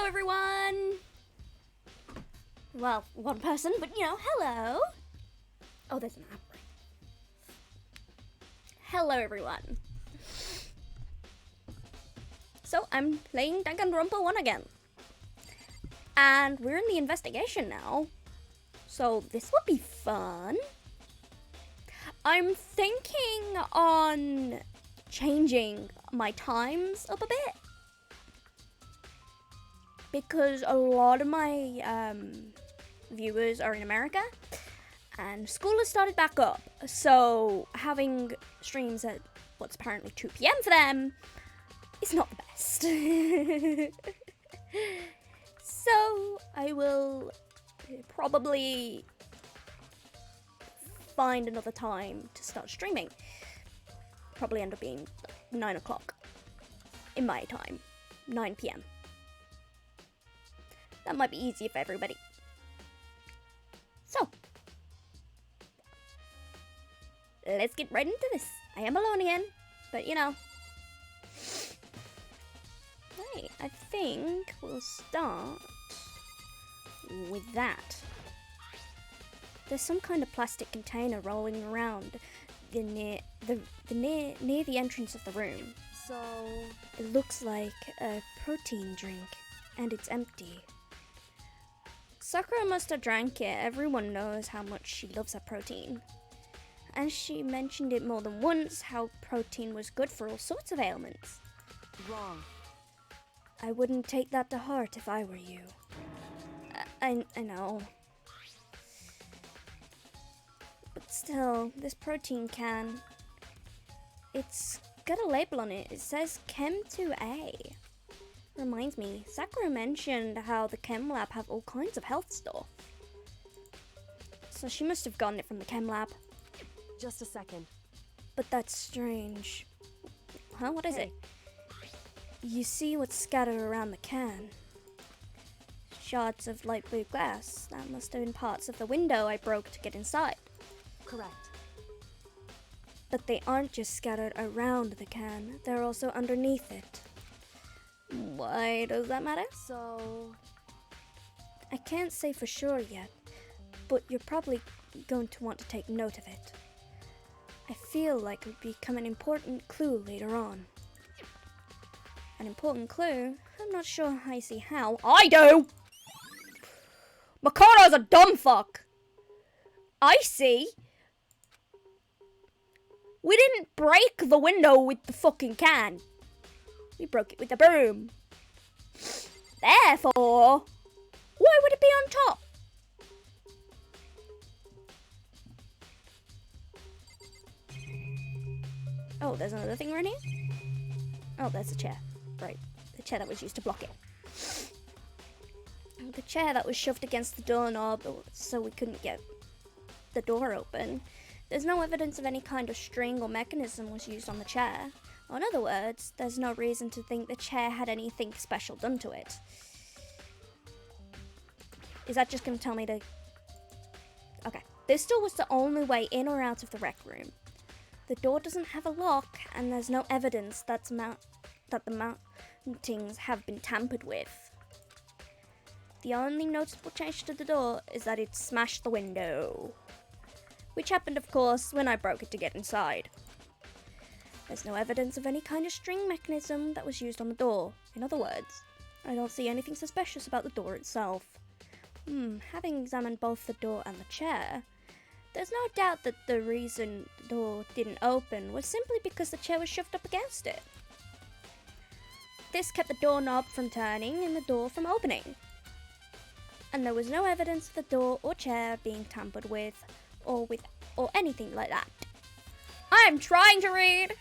Hello, everyone! Well, one person, but you know, hello! Oh, there's an outbreak. Hello, everyone. So, I'm playing Danganronpa 1 again. And we're in the investigation now. So, this will be fun. I'm thinking on changing my times up a bit. Because a lot of my viewers are in America. And school has started back up. So, having streams at what's apparently 2 p.m. for them is not the best. So, I will probably find another time to start streaming. Probably end up being 9 o'clock in my time, 9 p.m. That might be easier for everybody. So, let's get right into this. I am alone again, but you know. Right, I think we'll start with that. There's some kind of plastic container rolling around near the entrance of the room. So it looks like a protein drink, and it's empty. Sakura must have drank it. Everyone knows how much she loves her protein. And she mentioned it more than once, how protein was good for all sorts of ailments. Wrong. I wouldn't take that to heart if I were you. I know. But still, this protein can... It's got a label on it. It says Chem 2A. Reminds me, Sakura mentioned how the chem lab have all kinds of health stuff. So she must have gotten it from the chem lab. Just a second. But that's strange. Huh? What is it? You see what's scattered around the can? Shards of light blue glass. That must have been parts of the window I broke to get inside. Correct. But they aren't just scattered around the can, they're also underneath it. Why does that matter? So... I can't say for sure yet, but you're probably going to want to take note of it. I feel like it would become an important clue later on. An important clue? I'm not sure I see how. I do! Makoto's a dumb fuck! I see! We didn't break the window with the fucking can. We broke it with the broom. Therefore, why would it be on top? Oh, there's another thing right here? Oh, there's a chair. Right, the chair that was used to block it. The chair that was shoved against the doorknob so we couldn't get the door open. There's no evidence of any kind of string or mechanism was used on the chair. Or in other words, there's no reason to think the chair had anything special done to it. Is that just going to tell me to... Okay. This door was the only way in or out of the rec room. The door doesn't have a lock, and there's no evidence that the mountings have been tampered with. The only noticeable change to the door is that it smashed the window. Which happened, of course, when I broke it to get inside. There's no evidence of any kind of string mechanism that was used on the door. In other words, I don't see anything suspicious about the door itself. Having examined both the door and the chair, there's no doubt that the reason the door didn't open was simply because the chair was shoved up against it. This kept the doorknob from turning and the door from opening. And there was no evidence of the door or chair being tampered with or anything like that. I'm trying to read!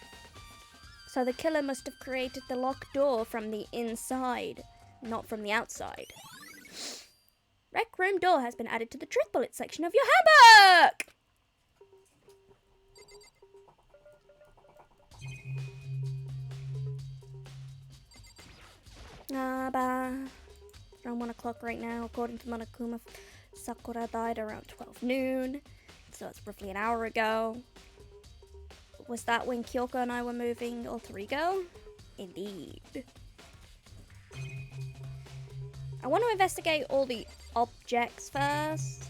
So the killer must have created the locked door from the inside, not from the outside. Rec room door has been added to the truth bullet section of your handbook! Around 1 o'clock right now, according to Monokuma. Sakura died around 12 noon, so it's roughly an hour ago. Was that when Kyoko and I were moving alter ego? Indeed. I want to investigate all the objects first.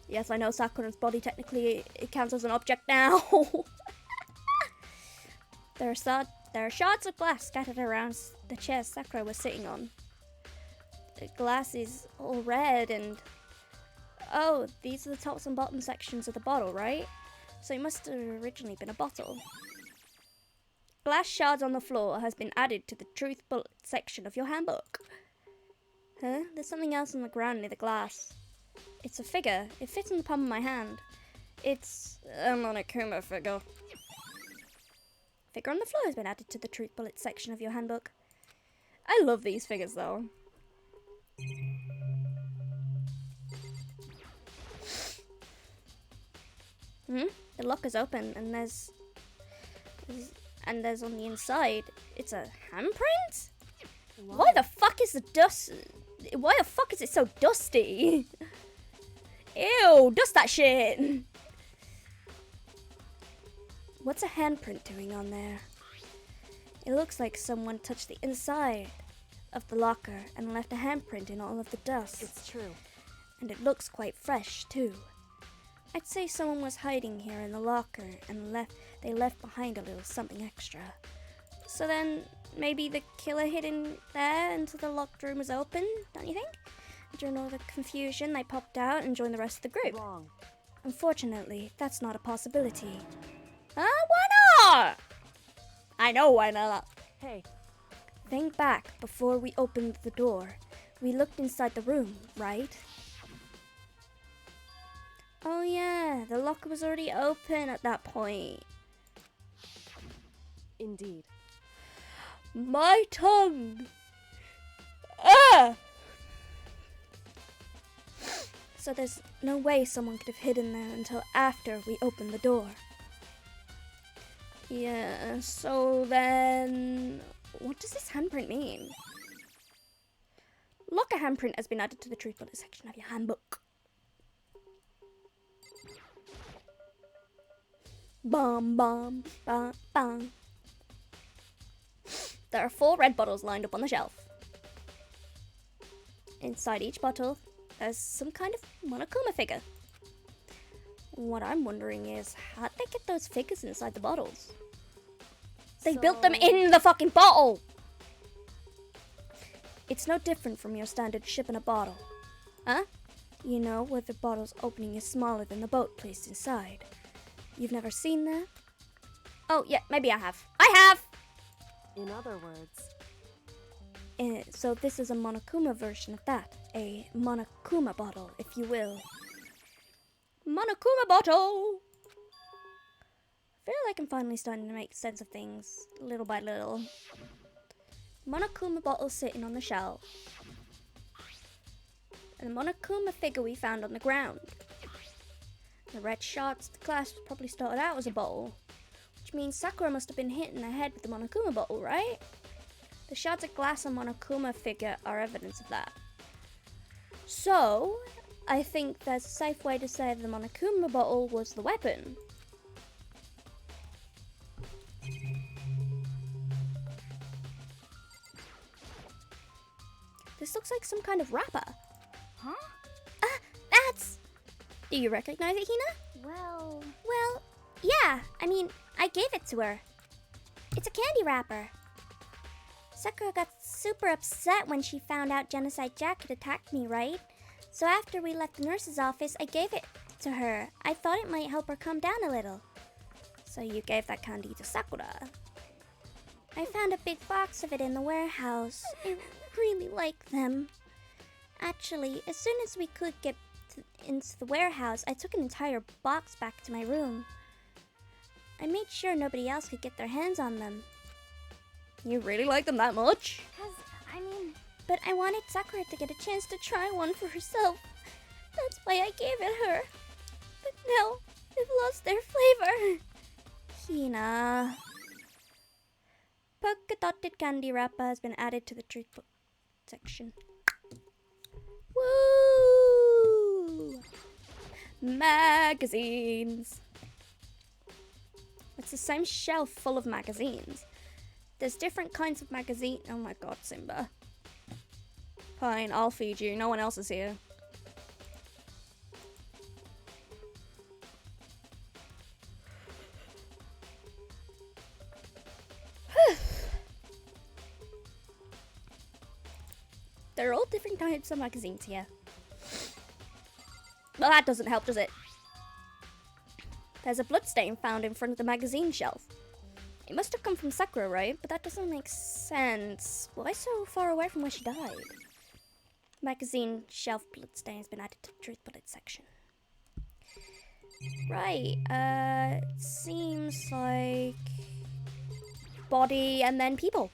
Yes, I know Sakura's body technically it counts as an object now. There are shards of glass scattered around the chair Sakura was sitting on. The glass is all red and... Oh, these are the tops and bottom sections of the bottle, right? So it must have originally been a bottle. Glass shards on the floor has been added to the truth bullet section of your handbook. Huh? There's something else on the ground near the glass. It's a figure. It fits in the palm of my hand. It's a Monokuma figure. Figure on the floor has been added to the truth bullet section of your handbook. I love these figures though. The lock is open and there's on the inside, it's a handprint? Wow. Why the fuck is the dust? Why the fuck is it so dusty? Ew, dust that shit. What's a handprint doing on there? It looks like someone touched the inside of the locker and left a handprint in all of the dust. It's true. And it looks quite fresh too. I'd say someone was hiding here in the locker and they left behind a little something extra. So then maybe the killer hid in there until the locked room was open, don't you think? During all the confusion, they popped out and joined the rest of the group. Wrong. Unfortunately, that's not a possibility. Huh? Why not? I know why not. Hey, Think back before we opened the door. We looked inside the room, right? Oh yeah, the locker was already open at that point. indeed. My tongue! Ah! So there's no way someone could have hidden there until after we opened the door. Yeah, so then... What does this handprint mean? Locker handprint has been added to the truth bullet section of your handbook. Bum, bum, bum, bum. There are 4 red bottles lined up on the shelf. Inside each bottle, there's some kind of Monokuma figure. What I'm wondering is, how'd they get those figures inside the bottles? They built them in the fucking bottle! It's no different from your standard ship in a bottle. Huh? You know, where the bottle's opening is smaller than the boat placed inside. You've never seen that? Oh, yeah, maybe I have. I have! In other words, So this is a Monokuma version of that. A Monokuma bottle, if you will. Monokuma bottle! I feel like I'm finally starting to make sense of things, little by little. Monokuma bottle sitting on the shelf. And the Monokuma figure we found on the ground. The red shards of the glass probably started out as a bottle, which means Sakura must have been hit in the head with the Monokuma bottle, right? The shards of glass on Monokuma figure are evidence of that. So, I think there's a safe way to say the Monokuma bottle was the weapon. This looks like some kind of wrapper. Huh? That's... Do you recognize it, Hina? Well, Yeah. I mean, I gave it to her. It's a candy wrapper. Sakura got super upset when she found out Genocide Jack had attacked me, right? So after we left the nurse's office, I gave it to her. I thought it might help her calm down a little. So you gave that candy to Sakura. I found a big box of it in the warehouse. I really like them. Actually, as soon as we could get into the warehouse, I took an entire box back to my room. I made sure nobody else could get their hands on them. You really like them that much? But I wanted Sakura to get a chance to try one for herself. That's why I gave it her. But now, they've lost their flavor. Hina. Polka dotted candy wrapper has been added to the treat book section. Woo! Magazines. It's the same shelf full of magazines. There's different kinds of magazine. Oh my god, Simba. Fine, I'll feed you. No one else is here. There are all different types of magazines here. Well, that doesn't help, does it? There's a bloodstain found in front of the magazine shelf. It must have come from Sakura, right? But that doesn't make sense. Why so far away from where she died? Magazine shelf bloodstain has been added to the truth bullet section. Right, seems like body and then people.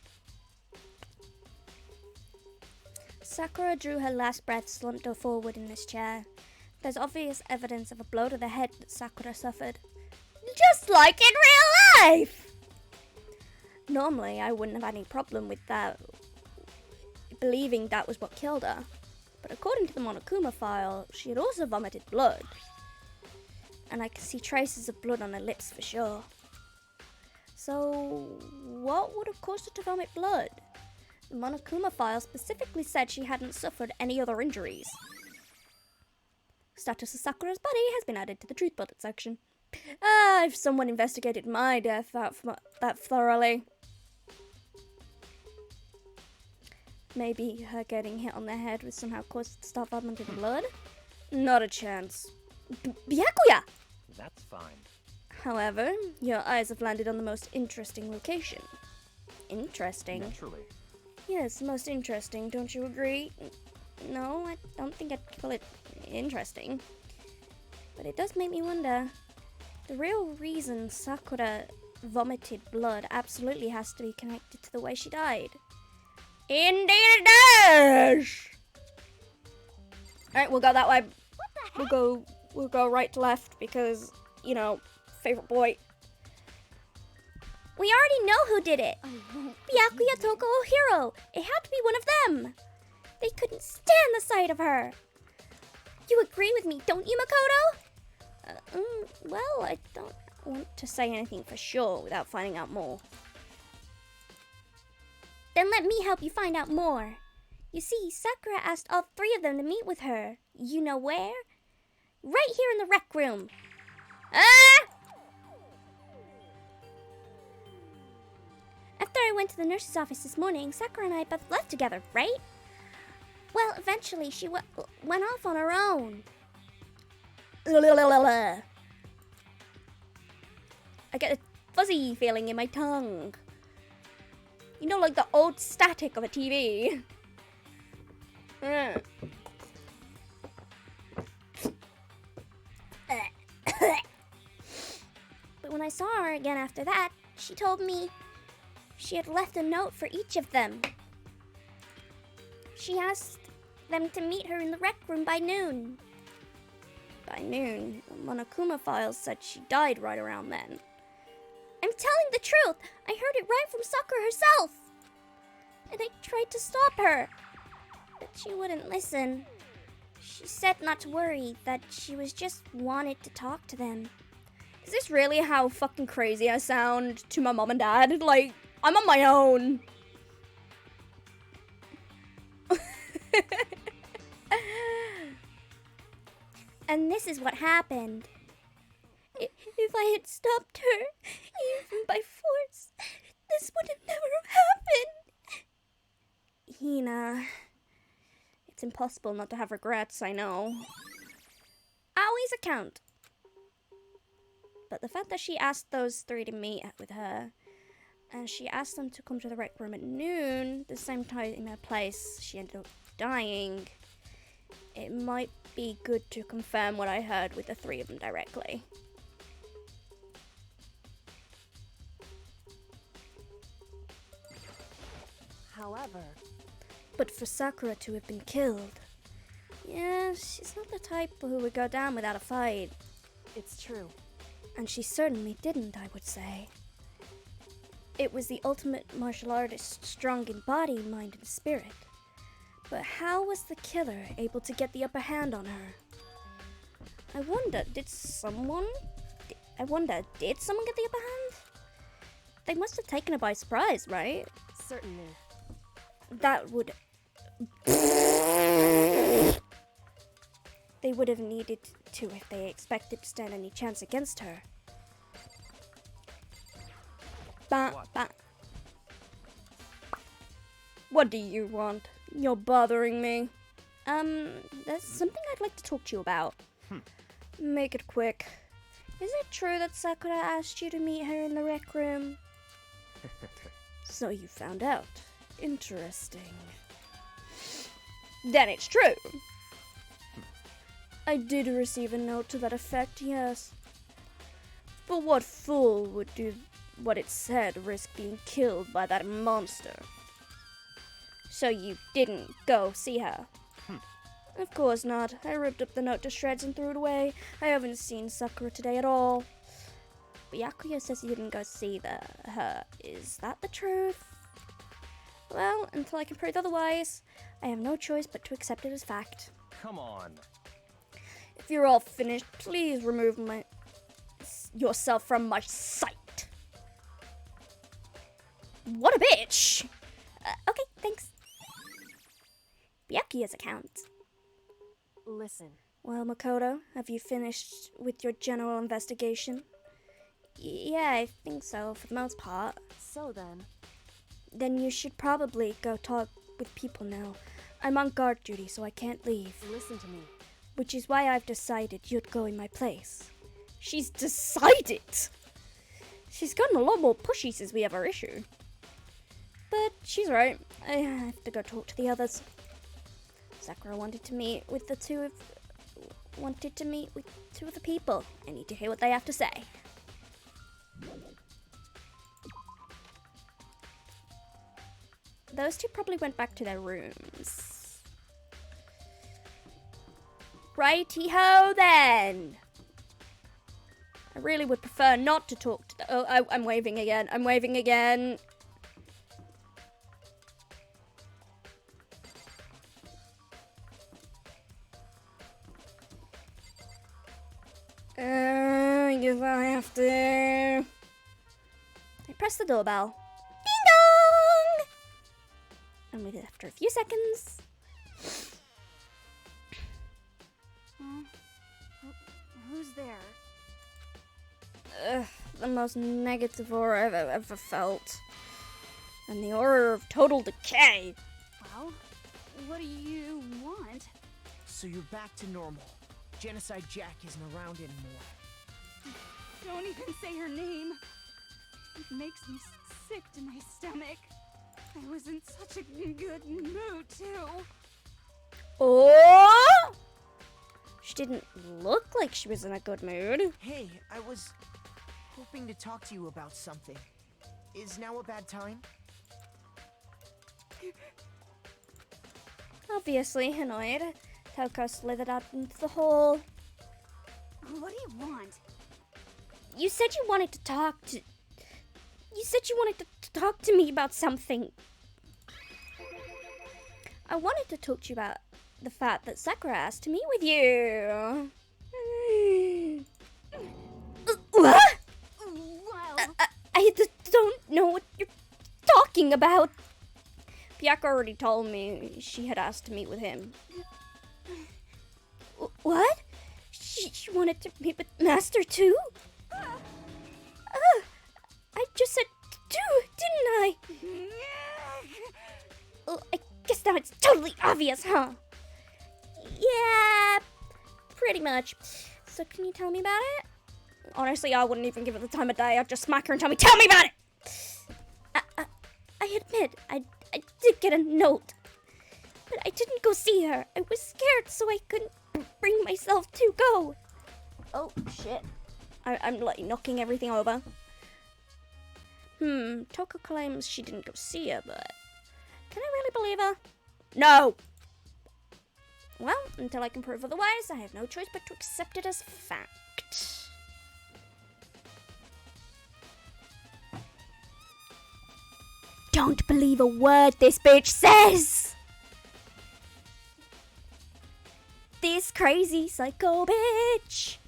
Sakura drew her last breath, slumped her forward in this chair. There's obvious evidence of a blow to the head that Sakura suffered. Just like in real life! Normally, I wouldn't have any problem with that, believing that was what killed her. But according to the Monokuma file, she had also vomited blood. And I can see traces of blood on her lips for sure. So, what would have caused her to vomit blood? The Monokuma file specifically said she hadn't suffered any other injuries. Status of Sakura's body has been added to the truth bullet section. If someone investigated my death that thoroughly. Maybe her getting hit on the head would somehow cause it to start vomiting blood? Not a chance. Byakuya! That's fine. However, your eyes have landed on the most interesting location. Interesting? Naturally. Yes, most interesting, don't you agree? No, I don't think I'd call it interesting. But it does make me wonder. The real reason Sakura vomited blood absolutely has to be connected to the way she died. Indeed it does! Alright, we'll go that way. We'll go right to left because, you know, favorite boy. We already know who did it. Byakuya Toko Hiro. It had to be one of them. They couldn't stand the sight of her. You agree with me, don't you, Makoto? Well, I don't want to say anything for sure without finding out more. Then let me help you find out more. You see, Sakura asked all three of them to meet with her. You know where? Right here in the rec room. After I went to the nurse's office this morning, Sakura and I both left together, right? Well, eventually she went off on her own. I get a fuzzy feeling in my tongue. You know, like the old static of a TV. But when I saw her again after that, she told me she had left a note for each of them. She asked them to meet her in the rec room by noon. By noon, the Monokuma files said she died right around then. I'm telling the truth! I heard it right from Sakura herself! And I tried to stop her, but she wouldn't listen. She said not to worry, that she was just wanted to talk to them. Is this really how fucking crazy I sound to my mom and dad? Like, I'm on my own. And this is what happened. If I had stopped her, even by force, this would have never happened. Hina, it's impossible not to have regrets, I know. Always account. But the fact that she asked those three to meet with her, and she asked them to come to the rec room at noon, the same time in her place she ended up dying, it might be good to confirm what I heard with the three of them directly. However, But for Sakura to have been killed, yeah, she's not the type who would go down without a fight. it's true. And she certainly didn't, I would say. It was the ultimate martial artist, strong in body, mind, and spirit. But how was the killer able to get the upper hand on her? I wonder, did someone get the upper hand? They must have taken her by surprise, right? Certainly. That would... They would have needed to if they expected to stand any chance against her. What do you want? You're bothering me. There's something I'd like to talk to you about. Make it quick. Is it true that Sakura asked you to meet her in the rec room? So you found out. Interesting. Then it's true. I did receive a note to that effect, yes. But what fool would do what it said, risk being killed by that monster? So you didn't go see her? Of course not. I ripped up the note to shreds and threw it away. I haven't seen Sakura today at all. But Yakuya says you didn't go see her. Is that the truth? Well, until I can prove otherwise, I have no choice but to accept it as fact. Come on. If you're all finished, please remove yourself from my sight. What a bitch! Okay, thanks. Yakuya's account. Listen. Well, Makoto, have you finished with your general investigation? Yeah, I think so, for the most part. So then. Then you should probably go talk with people now. I'm on guard duty, so I can't leave. Listen to me. Which is why I've decided you'd go in my place. She's decided! She's gotten a lot more pushy since we have our issue. But she's right. I have to go talk to the others. Sakura wanted to meet with two of the people. I need to hear what they have to say. Those two probably went back to their rooms. Righty-ho then! I really would prefer not to talk to them. Oh, I'm waving again. I'm waving again. I guess I have to. I press the doorbell. Ding dong! And waited after a few seconds. Who's there? The most negative aura I've ever felt. And the aura of total decay. Well, what do you want? So you're back to normal. Genocide Jack isn't around anymore. Don't even say her name. It makes me sick to my stomach. I was in such a good mood, too. Oh! She didn't look like she was in a good mood. Hey, I was hoping to talk to you about something. Is now a bad time? Obviously annoyed, Toko slithered out into the hole. What do you want? You said you wanted to talk to... You said you wanted to talk to me about something. I wanted to talk to you about the fact that Sakura asked to meet with you. What? Well, I don't know what you're talking about. Piyako already told me she had asked to meet with him. What? She wanted to meet with Master too? I just said two, didn't I? Well, I guess now it's totally obvious, huh? Yeah, pretty much. So can you tell me about it? Honestly, I wouldn't even give it the time of day. I'd just smack her and tell me about it! I admit, I did get a note. But I didn't go see her. I was scared, so I couldn't bring myself to go. Oh, shit. I'm like knocking everything over. Toko claims she didn't go see her, but can I really believe her? No! Well, until I can prove otherwise, I have no choice but to accept it as fact. Don't believe a word this bitch says! This crazy psycho bitch!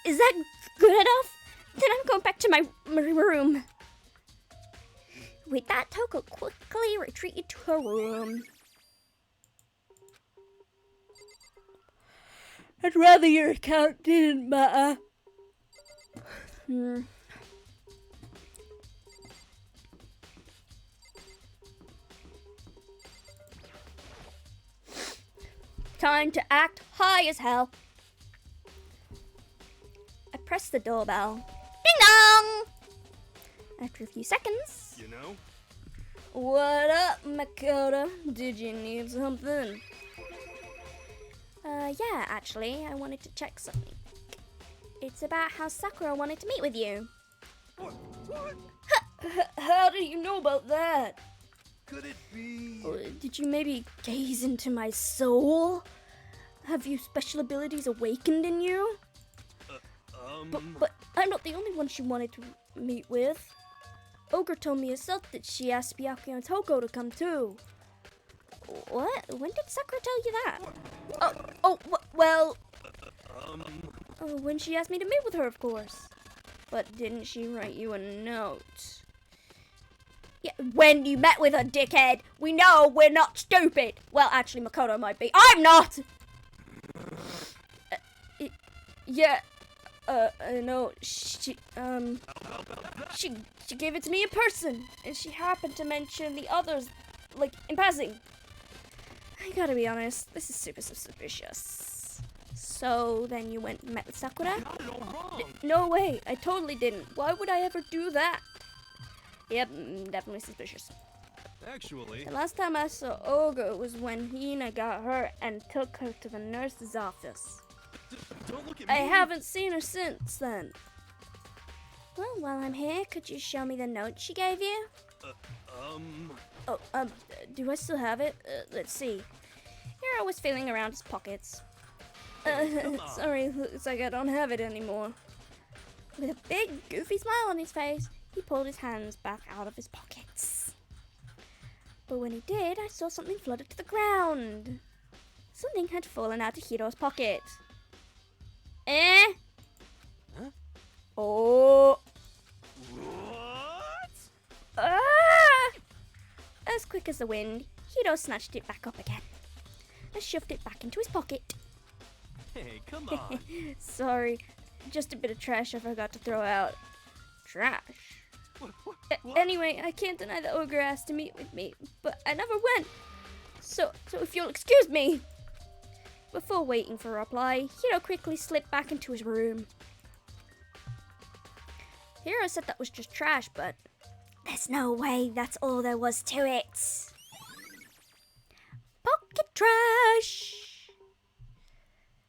Is that good enough? Then I'm going back to my room. With that, Toko quickly retreated to her room. I'd rather your account didn't matter. Time to act high as hell. I pressed the doorbell. Ding dong! After a few seconds. You know? What up, Makoto? Did you need something? Yeah, actually, I wanted to check something. It's about how Sakura wanted to meet with you. What? What? How do you know about that? Could it be? Did you maybe gaze into my soul? Have you special abilities awakened in you? But I'm not the only one she wanted to meet with. Ogre told me herself that she asked Byakuya and Toko to come too. What? When did Sakura tell you that? Well... when she asked me to meet with her, of course. But didn't she write you a note? Yeah, when you met with her, dickhead. We know we're not stupid. Well, actually, Makoto might be. I'm not! No, she gave it to me in person, and she happened to mention the others, like, in passing. I gotta be honest, this is super suspicious. So, then you went and met with Sakura? No way, I totally didn't. Why would I ever do that? Yep, definitely suspicious. Actually... The last time I saw Ogre was when Hina got hurt and took her to the nurse's office. Don't look at me! I haven't seen her since then. Well, while I'm here, could you show me the note she gave you? Do I still have it? Let's see. Hiro was feeling around his pockets. Sorry, looks like I don't have it anymore. With a big, goofy smile on his face, he pulled his hands back out of his pockets. But when he did, I saw something flutter to the ground. Something had fallen out of Hiro's pocket. Eh? Huh? Oh. What? Ah! As quick as the wind, Hiro snatched it back up again and shoved it back into his pocket. Hey, come on. Sorry, just a bit of trash I forgot to throw out. Trash? What? Anyway, I can't deny that Ogre asked to meet with me, but I never went. So if you'll excuse me. Before waiting for a reply, Hiro quickly slipped back into his room. Hiro said that was just trash, but there's no way that's all there was to it. Pocket trash!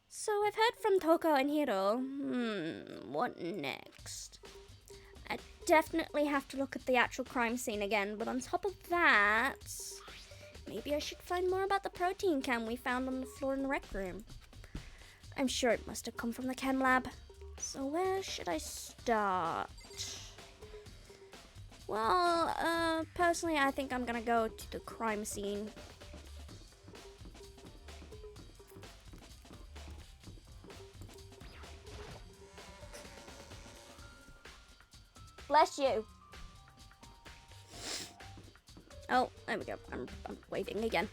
So I've heard from Toko and Hiro. What next? I definitely have to look at the actual crime scene again, but on top of that... maybe I should find more about the protein can we found on the floor in the rec room. I'm sure it must have come from the chem lab. So where should I start? Well, personally, I think I'm gonna go to the crime scene. Bless you. Oh, there we go. I'm waving again.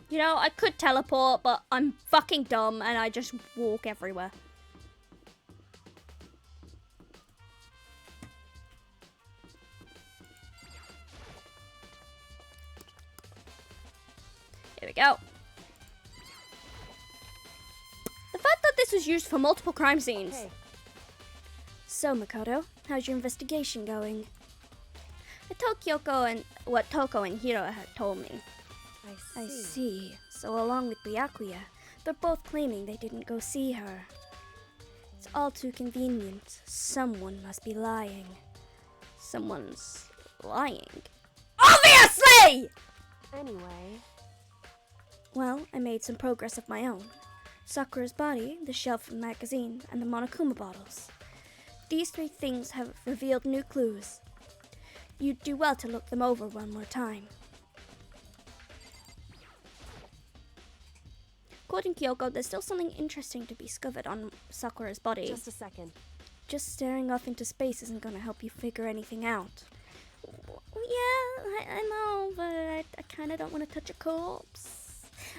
You know, I could teleport, but I'm fucking dumb and I just walk everywhere. Here we go. The fact that this was used for multiple crime scenes. Okay. So, Makoto, how's your investigation going? I told Kyoko and what Toko and Hiro had told me. I see. So along with Byakuya, they're both claiming they didn't go see her. It's all too convenient. Someone must be lying. Someone's lying. Obviously! Anyway, Well, I made some progress of my own. Sakura's body, the shelf from the magazine, and the Monokuma bottles. These 3 things have revealed new clues. You'd do well to look them over one more time. According to Kyoko, there's still something interesting to be discovered on Sakura's body. Just a second. Just staring off into space isn't going to help you figure anything out. Yeah, I know, but I kind of don't want to touch a corpse.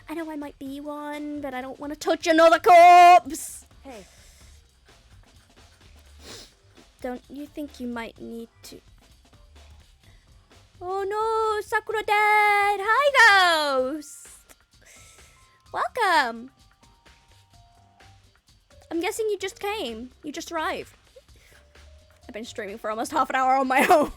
I know I might be one, but I don't want to touch another corpse. Hey, Don't you think you might need to... Oh no, Sakura dead! Hi, Ghost! Welcome! I'm guessing you just came. You just arrived. I've been streaming for almost half an hour on my own.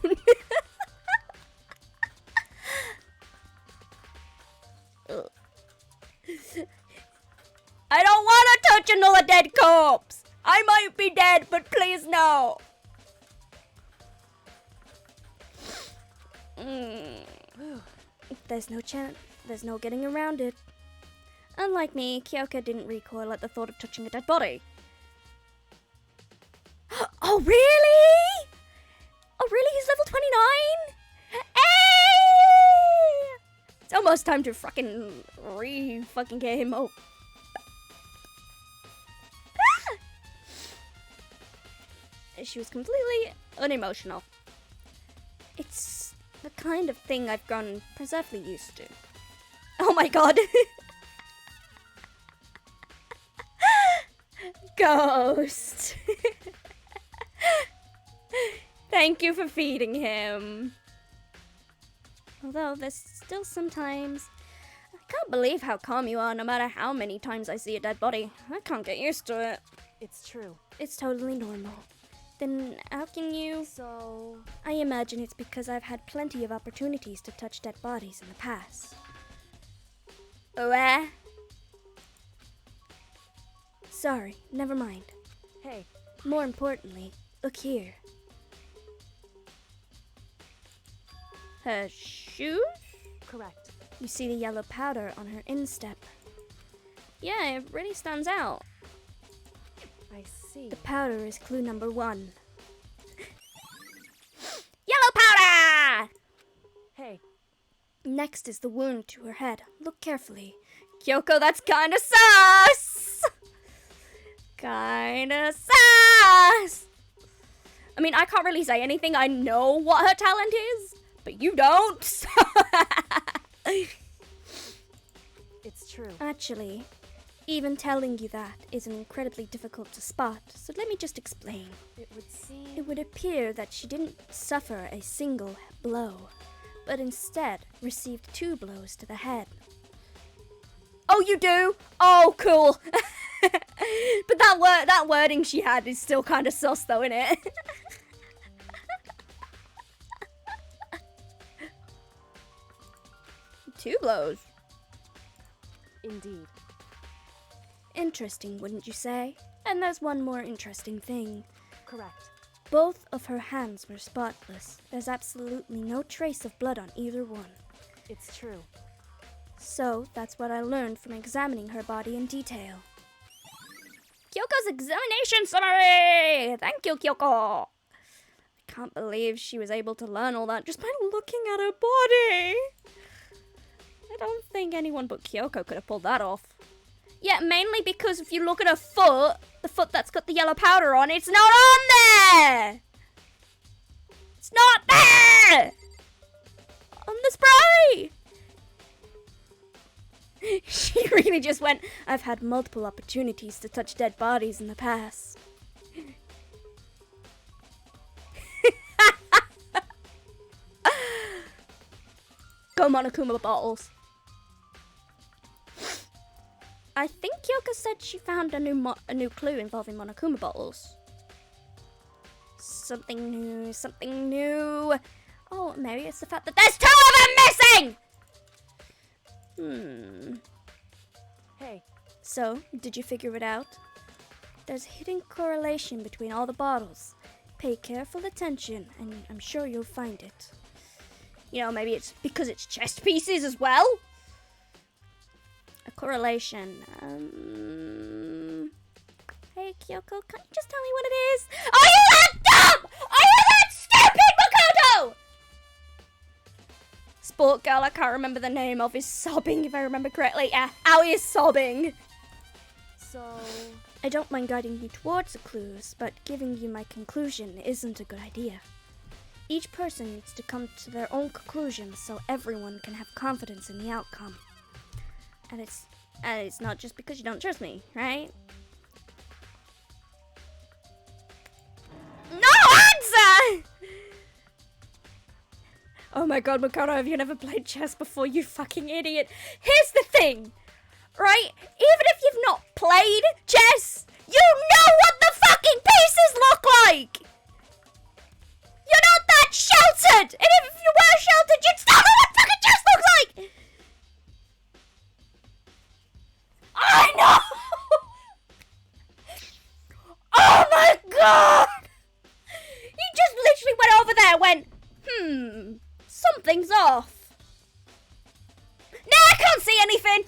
I don't want to touch another dead corpse! I might be dead, but please no! There's no chance. There's no getting around it. Unlike me, Kyoko didn't recoil at the thought of touching a dead body. Oh, really? Oh, really? He's level 29? Hey! It's almost time to fucking get him up. She was completely unemotional. It's the kind of thing I've grown preservedly used to. Oh my god. Ghost. Thank you for feeding him. Although there's still sometimes... I can't believe how calm you are no matter how many times I see a dead body. I can't get used to it. it's true. It's totally normal. Then how can you... So, I imagine it's because I've had plenty of opportunities to touch dead bodies in the past. Oh, Sorry, never mind. hey, More importantly, look here. Her shoes? correct. You see the yellow powder on her instep. Yeah, it really stands out. I see. The powder is clue number 1. Yellow powder! Hey, Next is the wound to her head. Look carefully. Kyoko, that's kinda sus! Kinda sus! I mean, I can't really say anything. I know what her talent is, but you don't. So it's true. actually, even telling you that is incredibly difficult to spot, so let me just explain. It would seem. It would appear that she didn't suffer a single blow, but instead received 2 blows to the head. Oh, you do? Oh, cool. But that wording she had is still kind of sus, though, isn't it? Two blows. Indeed. Interesting, wouldn't you say? And there's one more interesting thing. Correct. Both of her hands were spotless. There's absolutely no trace of blood on either one. It's true. So, that's what I learned from examining her body in detail. Kyoko's examination summary! Thank you, Kyoko! I can't believe she was able to learn all that just by looking at her body! I don't think anyone but Kyoko could have pulled that off. Yeah, mainly because if you look at her foot, the foot that's got the yellow powder on, it's not on there! It's not there! On the spray! She really just went, I've had multiple opportunities to touch dead bodies in the past. Go Monokuma bottles. I think Kyoko said she found a new clue involving Monokuma bottles. Something new, something new. Oh, maybe it's the fact that there's 2 of them missing! Hey, So, did you figure it out? There's a hidden correlation between all the bottles. Pay careful attention, and I'm sure you'll find it. You know, maybe it's because it's chest pieces as well? A correlation. Hey, Kyoko, can't you just tell me what it is? Are you that dumb? Are you that stupid, Makoto? Sport girl I can't remember the name of is sobbing, if I remember correctly. Yeah, Aoi is sobbing. So, I don't mind guiding you towards the clues, but giving you my conclusion isn't a good idea. Each person needs to come to their own conclusions so everyone can have confidence in the outcome. And it's not just because you don't trust me, right? No answer! Oh my god, Makoto, have you never played chess before, you fucking idiot? Here's the thing, right? Even if you've not played chess, you know what the fucking pieces look like! You're not that sheltered! And if you were sheltered, you'd still know what fucking chess looks like! I know! Oh my god! He just literally went over there and went, something's off. No, I can't see anything!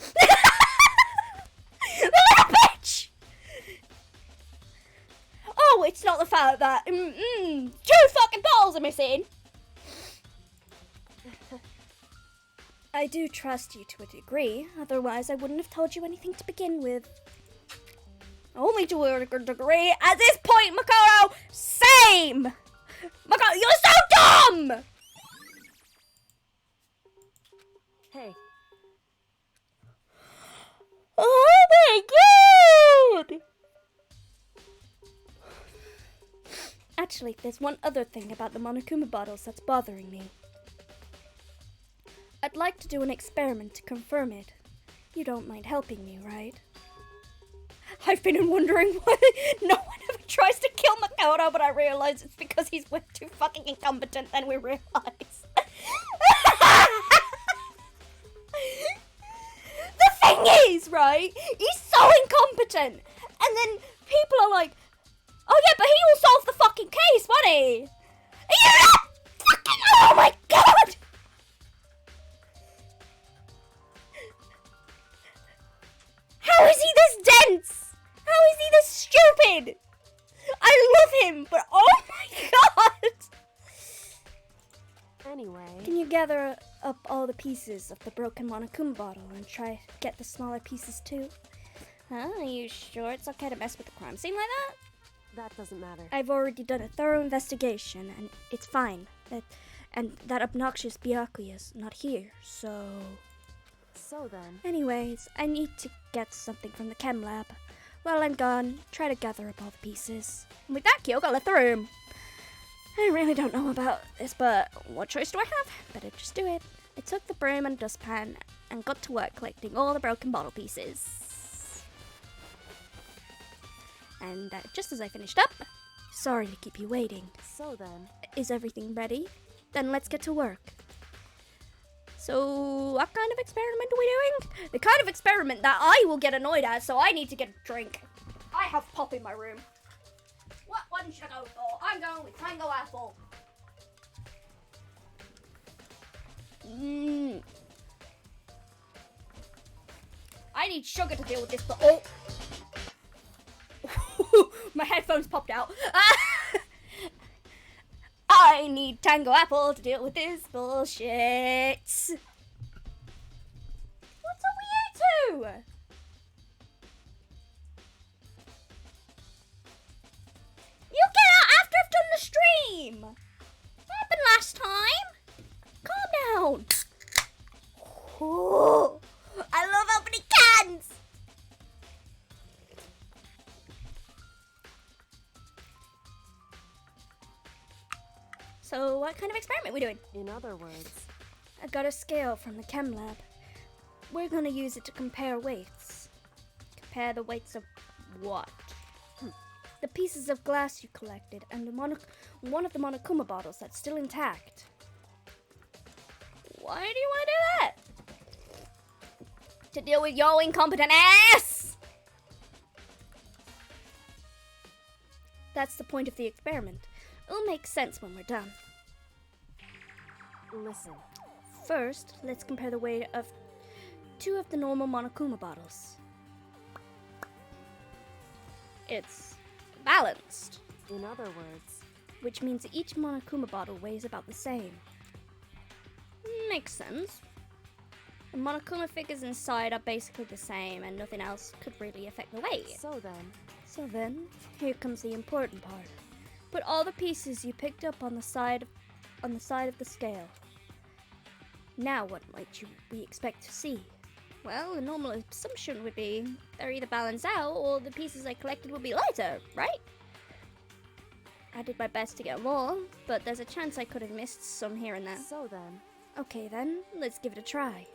The little bitch! Oh, it's not the fact that, 2 fucking balls are missing. I do trust you to a degree, otherwise I wouldn't have told you anything to begin with. Only to a degree. At this point, Makoto, same! Makoto, you're so dumb! hey, Oh my god! Actually, there's one other thing about the Monokuma bottles that's bothering me. I'd like to do an experiment to confirm it. You don't mind helping me, right? I've been wondering why no one ever tries to kill Makoto, but I realize it's because he's way too fucking incompetent than we realize. The thing is, right, he's so incompetent. And then people are like, oh yeah, but he will solve the fucking case, won't he? You're not fucking, oh my god! How is he this dense? How is he this stupid? I love him, but oh my god! anyway. Can you gather up all the pieces of the broken Monokuma bottle and try to get the smaller pieces too? Huh? Are you sure it's okay to mess with the crime scene like that? That doesn't matter. I've already done a thorough investigation and it's fine. That obnoxious Byakuya's not here, so... So then, Anyways, I need to get something from the chem lab. While I'm gone, try to gather up all the pieces. And with that, Kyoko left the room. I really don't know about this, but what choice do I have? Better just do it. I took the broom and dustpan and got to work collecting all the broken bottle pieces. And just as I finished up, sorry to keep you waiting. so then, Is everything ready? Then let's get to work. So, what kind of experiment are we doing? The kind of experiment that I will get annoyed at, so I need to get a drink. I have pop in my room. What one should I go for? I'm going with Tango Apple. I need sugar to deal with this, but oh. My headphones popped out. I need Tango Apple to deal with this bullshit. What's up with you two? You get out after I've done the stream. What happened last time? Calm down. Oh, I love opening cans. So what kind of experiment are we doing? in other words, I got a scale from the chem lab. We're gonna use it to compare weights. Compare the weights of what? The pieces of glass you collected and one of the Monokuma bottles that's still intact. Why do you want to do that? To deal with your incompetent ass! That's the point of the experiment. It'll make sense when we're done. listen. First, let's compare the weight of two of the normal Monokuma bottles. It's balanced, In other words, which means that each Monokuma bottle weighs about the same. Makes sense. The Monokuma figures inside are basically the same and nothing else could really affect the weight. so then, Here comes the important part. Put all the pieces you picked up on the side of the scale. Now what might we expect to see? Well, the normal assumption would be they're either balanced out or the pieces I collected will be lighter, right? I did my best to get more, but there's a chance I could have missed some here and there. so then, Okay then, let's give it a try.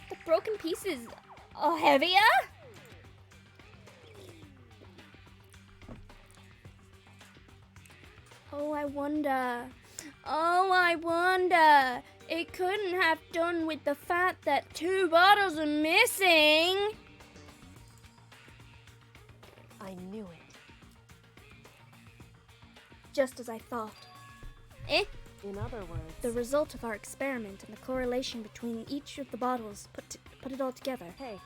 The broken pieces are heavier? Oh, I wonder. It couldn't have done with the fact that 2 bottles are missing. I knew it. Just as I thought. Eh? In other words, The result of our experiment and the correlation between each of the bottles put it all together. hey,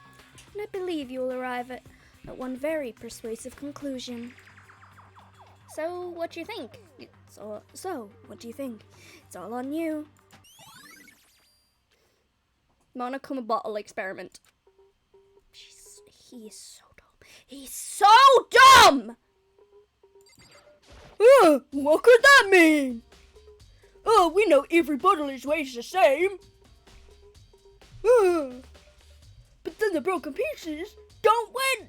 And I believe you will arrive at one very persuasive conclusion. So, what do you think? What do you think? It's all on you. Monokuma bottle experiment. He is so dumb. He's so dumb! What could that mean? Oh, we know every bottle is weighs the same. But then the broken pieces don't weigh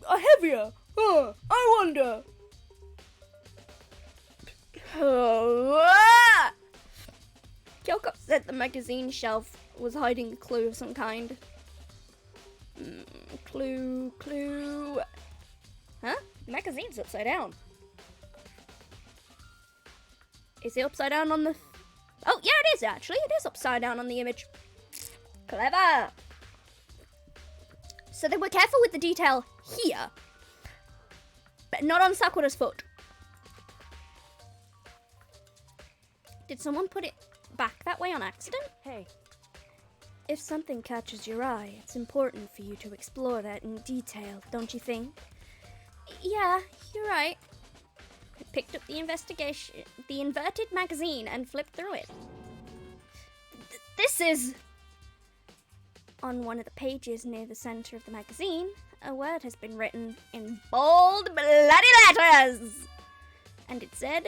are heavier. I wonder. Kyoko said the magazine shelf was hiding a clue of some kind. Clue. Huh? The magazine's upside down. Is it upside down on the... Oh, yeah, it is actually. It is upside down on the image. Clever. So they were careful with the detail here, but not on Sakura's foot. Did someone put it back that way on accident? hey, If something catches your eye, it's important for you to explore that in detail, don't you think? Yeah, you're right. I picked up the inverted magazine and flipped through it. This is... On one of the pages near the center of the magazine, a word has been written in bold bloody letters. And it said,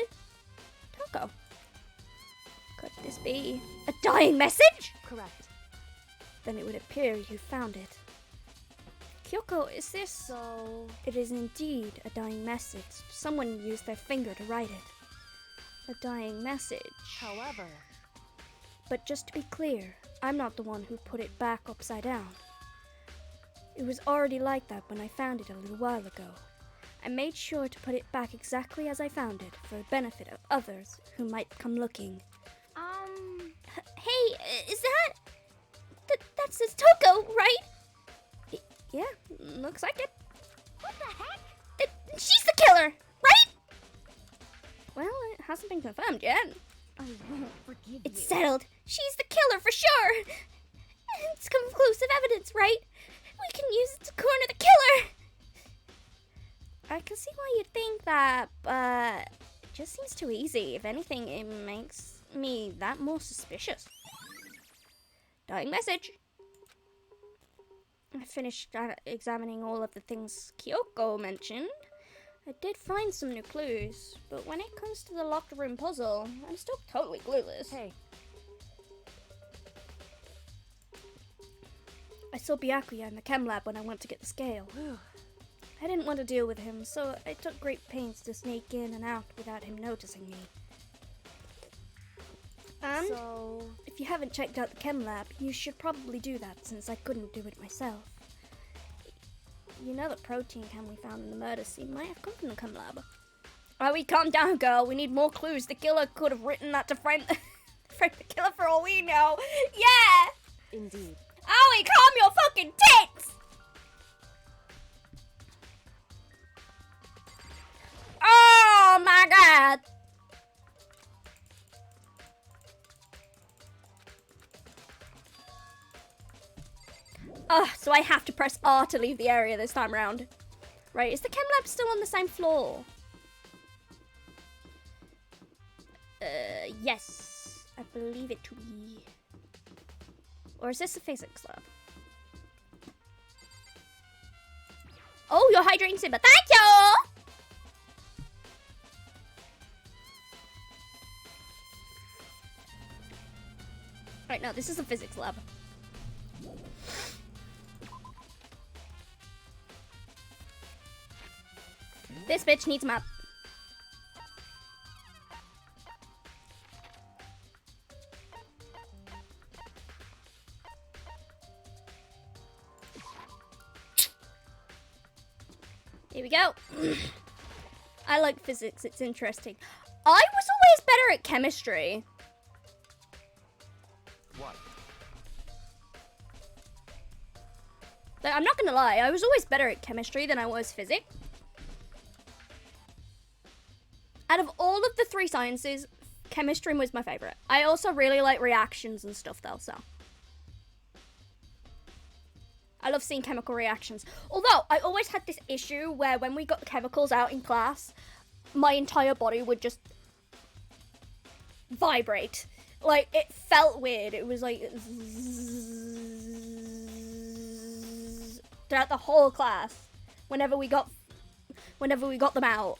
Toko. Could this be a dying message? correct. Then it would appear you found it. Kyoko, is this... So, It is indeed a dying message. Someone used their finger to write it. A dying message. however, But just to be clear, I'm not the one who put it back upside down. It was already like that when I found it a little while ago. I made sure to put it back exactly as I found it for the benefit of others who might come looking. Hey, is that... That says Toko, right? Yeah, looks like it. What the heck? She's the killer, right? Well, it hasn't been confirmed yet. I won't forgive It's you. settled. She's the killer for sure. It's conclusive evidence, right? We can use it to corner the killer. I can see why you'd think that, but it just seems too easy. If anything, it makes me that more suspicious. Dying message. I finished examining all of the things Kyoko mentioned. I did find some new clues, but when it comes to the locked room puzzle, I'm still totally clueless. hey, I saw Byakuya in the chem lab when I went to get the scale. whew, I didn't want to deal with him, so I took great pains to sneak in and out without him noticing me. And so, if you haven't checked out the chem lab, you should probably do that since I couldn't do it myself. You know the protein can we found in the murder scene might have come from the chem lab. Oh, calm down, girl. We need more clues. The killer could have written that to frame the killer for all we know. Yeah! indeed. Owie, calm your fucking tits! Oh my god! So I have to press R to leave the area this time around. Right, is the chem lab still on the same floor? Yes. I believe it to be. Or is this a physics lab? Oh, you're hydrating Simba. Thank you! Right, no, this is a physics lab. This bitch needs a map. Here we go. I like physics, it's interesting. I was always better at chemistry. What? Like, I'm not gonna lie, I was always better at chemistry than I was physics. Out of all of the 3 sciences, chemistry was my favorite. I also really like reactions and stuff though, so. I love seeing chemical reactions. Although, I always had this issue where when we got the chemicals out in class, my entire body would just vibrate. Like, it felt weird. It was like zzz, throughout the whole class whenever we got them out.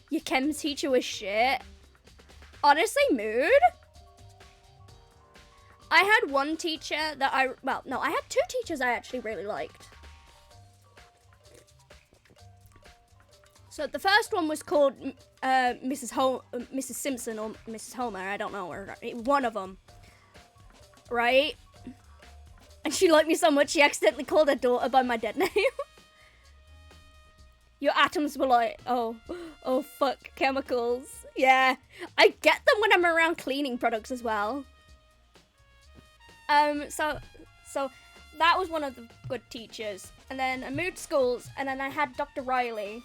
Your chem teacher was shit. Honestly, mood. I had one teacher that I had 2 teachers I actually really liked. So the first one was called Mrs. Simpson or Mrs. Homer, I don't know, or one of them, right? And she liked me so much she accidentally called her daughter by my dead name. Your atoms were like, oh fuck, chemicals. Yeah, I get them when I'm around cleaning products as well. So that was one of the good teachers. And then I moved schools, and then I had Dr. Riley.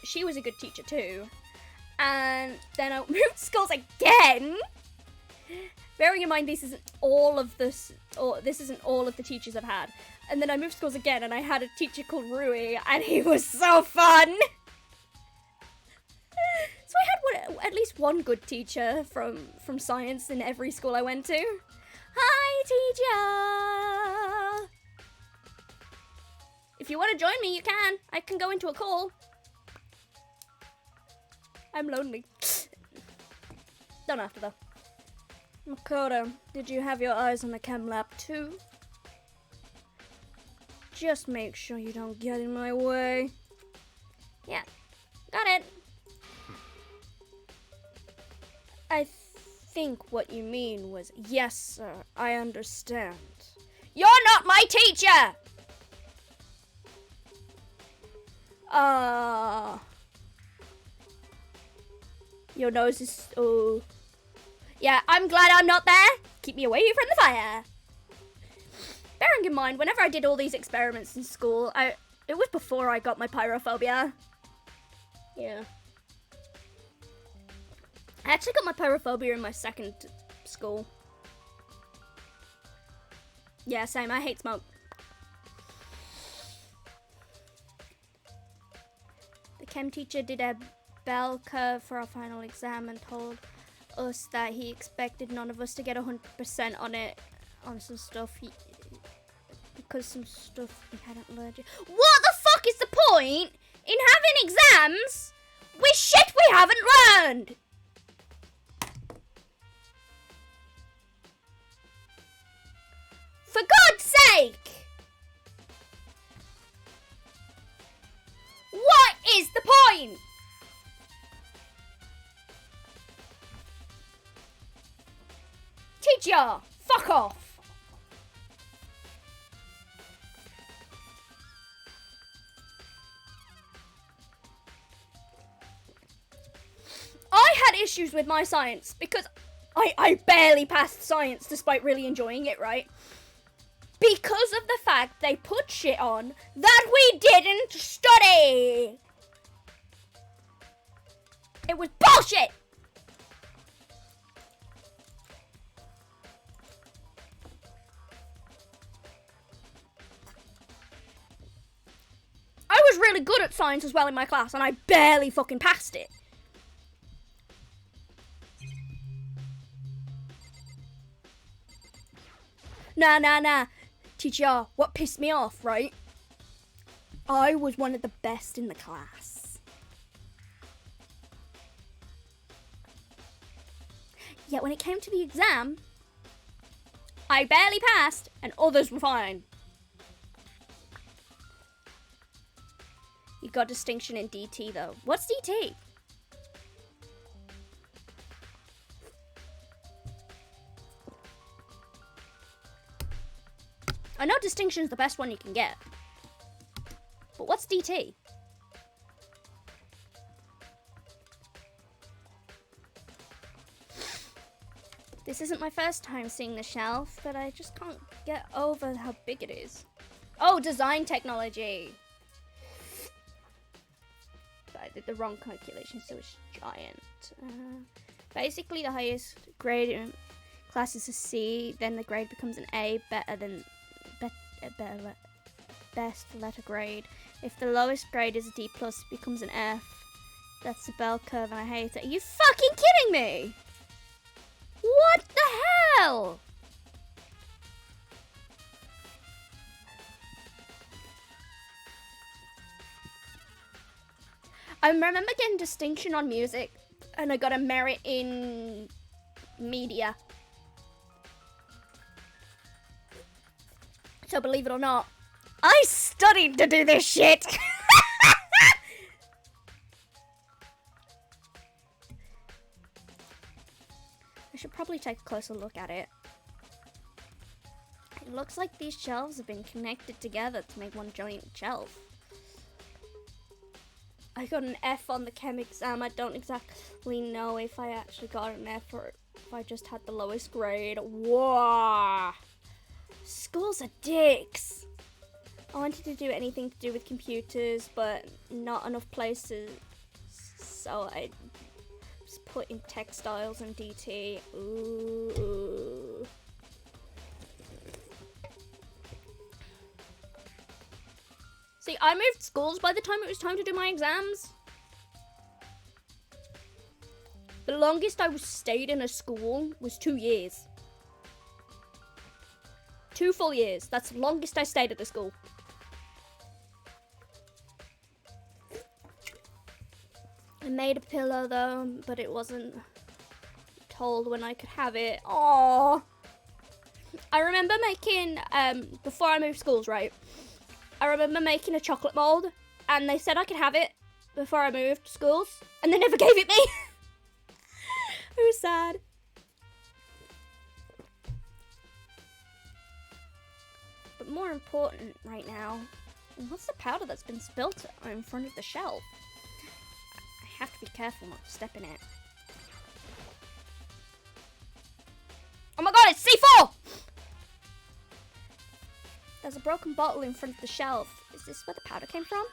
She was a good teacher too. And then I moved schools again. Bearing in mind this isn't all of the teachers I've had. And then I moved schools again, and I had a teacher called Rui, and he was so fun. So I had at least one good teacher from science in every school I went to. Hi, teacher! If you want to join me, you can. I can go into a call. I'm lonely. Don't have to, though. Makoto, did you have your eyes on the chem lab, too? Just make sure you don't get in my way. Yeah, got it. I think what you mean was, yes, sir, I understand. You're not my teacher! Your nose is, oh. Yeah, I'm glad I'm not there. Keep me away from the fire. Bearing in mind, whenever I did all these experiments in school, it was before I got my pyrophobia. Yeah. I actually got my pyrophobia in my second school. Yeah, same. I hate smoke. The chem teacher did a bell curve for our final exam and told us that he expected none of us to get 100% on it, on some stuff because some stuff we hadn't learned yet. What the fuck is the point in having exams with shit we haven't learned? For God's sake! What is the point? Teacher, fuck off. I had issues with my science because I barely passed science despite really enjoying it, right? Because of the fact they put shit on that we didn't study. It was bullshit. science as well in my class, and I barely fucking passed it. Nah. Teacher, what pissed me off, right? I was one of the best in the class. Yet when it came to the exam, I barely passed and others were fine. You got distinction in DT though. What's DT? I know distinction is the best one you can get. But what's DT? This isn't my first time seeing the shelf, but I just can't get over how big it is. Oh, design technology. But I did the wrong calculation, so it's giant. Basically, the highest grade in class is a C, then the grade becomes an A, best letter grade. If the lowest grade is a D+, it becomes an F. That's the bell curve, and I hate it. Are you fucking kidding me? What the hell? I remember getting distinction on music, and I got a merit in media. So believe it or not, I studied to do this shit. I should probably take a closer look at it. It looks like these shelves have been connected together to make one giant shelf. I got an F on the chem exam. I don't exactly know if I actually got an F or if I just had the lowest grade. Whoa! Schools are dicks. I wanted to do anything to do with computers, but not enough places, so I just put in textiles and DT. Ooh. See, I moved schools by the time it was time to do my exams. The longest I stayed in a school was 2 years. 2 full years. That's the longest I stayed at the school. I made a pillow though, but it wasn't told when I could have it. Aww. I remember making, before I moved schools, right? I remember making a chocolate mold, and they said I could have it before I moved schools, and they never gave it me. It was sad. But more important right now, what's the powder that's been spilt in front of the shelf? I have to be careful not to step in it. Oh my god, it's C4! There's a broken bottle in front of the shelf. Is this where the powder came from?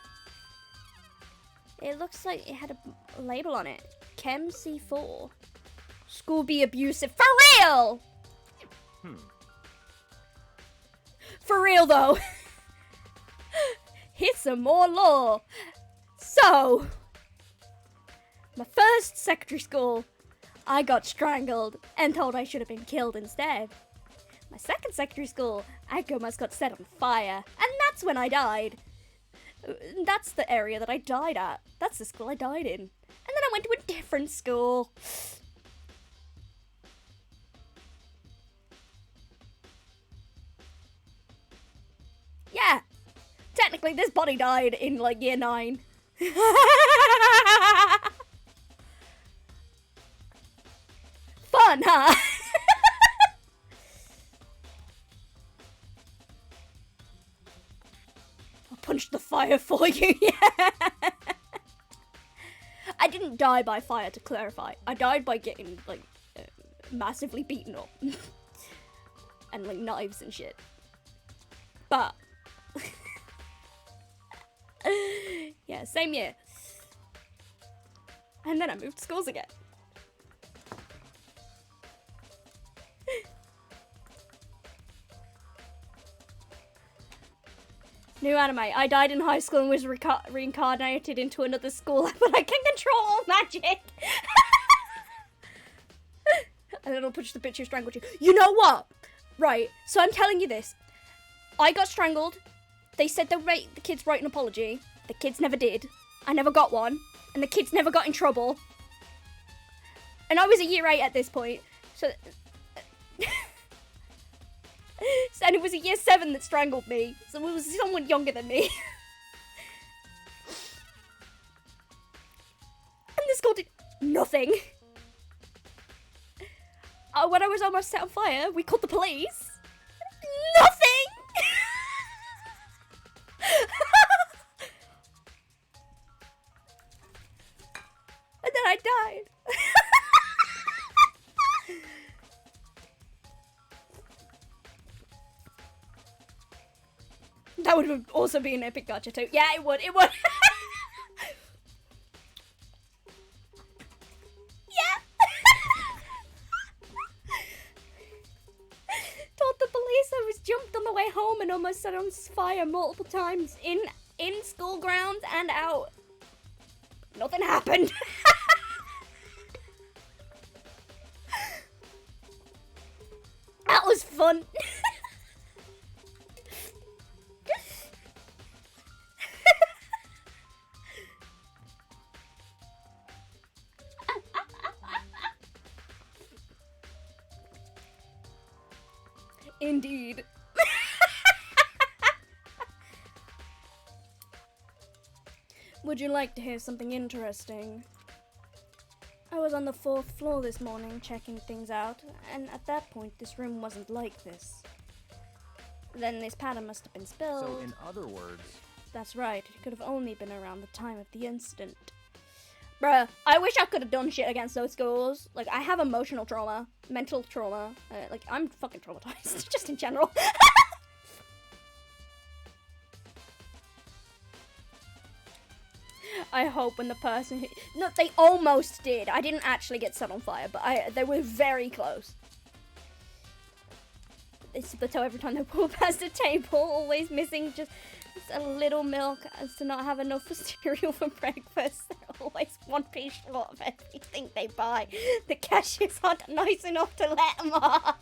It looks like it had a label on it. Chem C4. School be abusive. For real! For real though. Here's some more law. So, my first secondary school, I got strangled and told I should have been killed instead. My second secondary school, I almost got set on fire, and that's when I died. That's the area that I died at. That's the school I died in. And then I went to a different school. Yeah, technically this body died in like year 9. Fun, huh? I'll punch the fire for you, yeah. I didn't die by fire, to clarify. I died by getting like massively beaten up. And like knives and shit. But yeah, same year. And then I moved schools again. New anime. I died in high school and was reincarnated into another school, but I can control all magic. And then I'll push the bitch who strangled you. You know what? Right, so I'm telling you this. I got strangled. They said the kids write an apology. The kids never did. I never got one. And the kids never got in trouble. And I was a year 8 at this point. So... and it was a year 7 that strangled me. So it was someone younger than me. And the school did nothing. When I was almost set on fire, we called the police. Nothing! And then I died. That would also be an epic gacha too. Yeah, it would. It would. Yeah. Told the police I was jumped on the way home and almost set on fire multiple times in school grounds and out. Nothing happened. That was fun. Indeed. Would you like to hear something interesting? I was on the 4th floor this morning checking things out, and at that point this room wasn't like this. Then this powder must have been spilled. So in other words... That's right, it could have only been around the time of the incident. Bruh, I wish I could have done shit against those schools. Like, I have emotional trauma, mental trauma. Like, I'm fucking traumatized, just in general. I hope when the person who... No, they almost did. I didn't actually get set on fire, but they were very close. It's the toe every time they walk past the table, always missing just a little milk as to not have enough for cereal for breakfast. They're always one piece short of everything they buy. The cashiers aren't nice enough to let them off.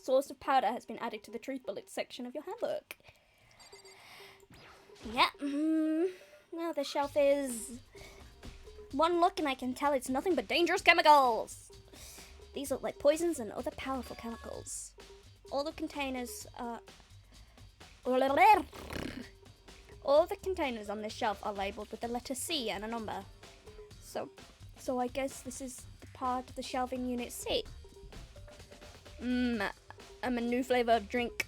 Source of powder has been added to the truth bullets section of your handbook. Yeah. Now the shelf is... One look and I can tell it's nothing but dangerous chemicals. These look like poisons and other powerful chemicals. All the containers all the containers on this shelf are labelled with the letter C and a number. So I guess this is the part of the shelving unit C. I'm a new flavour of drink.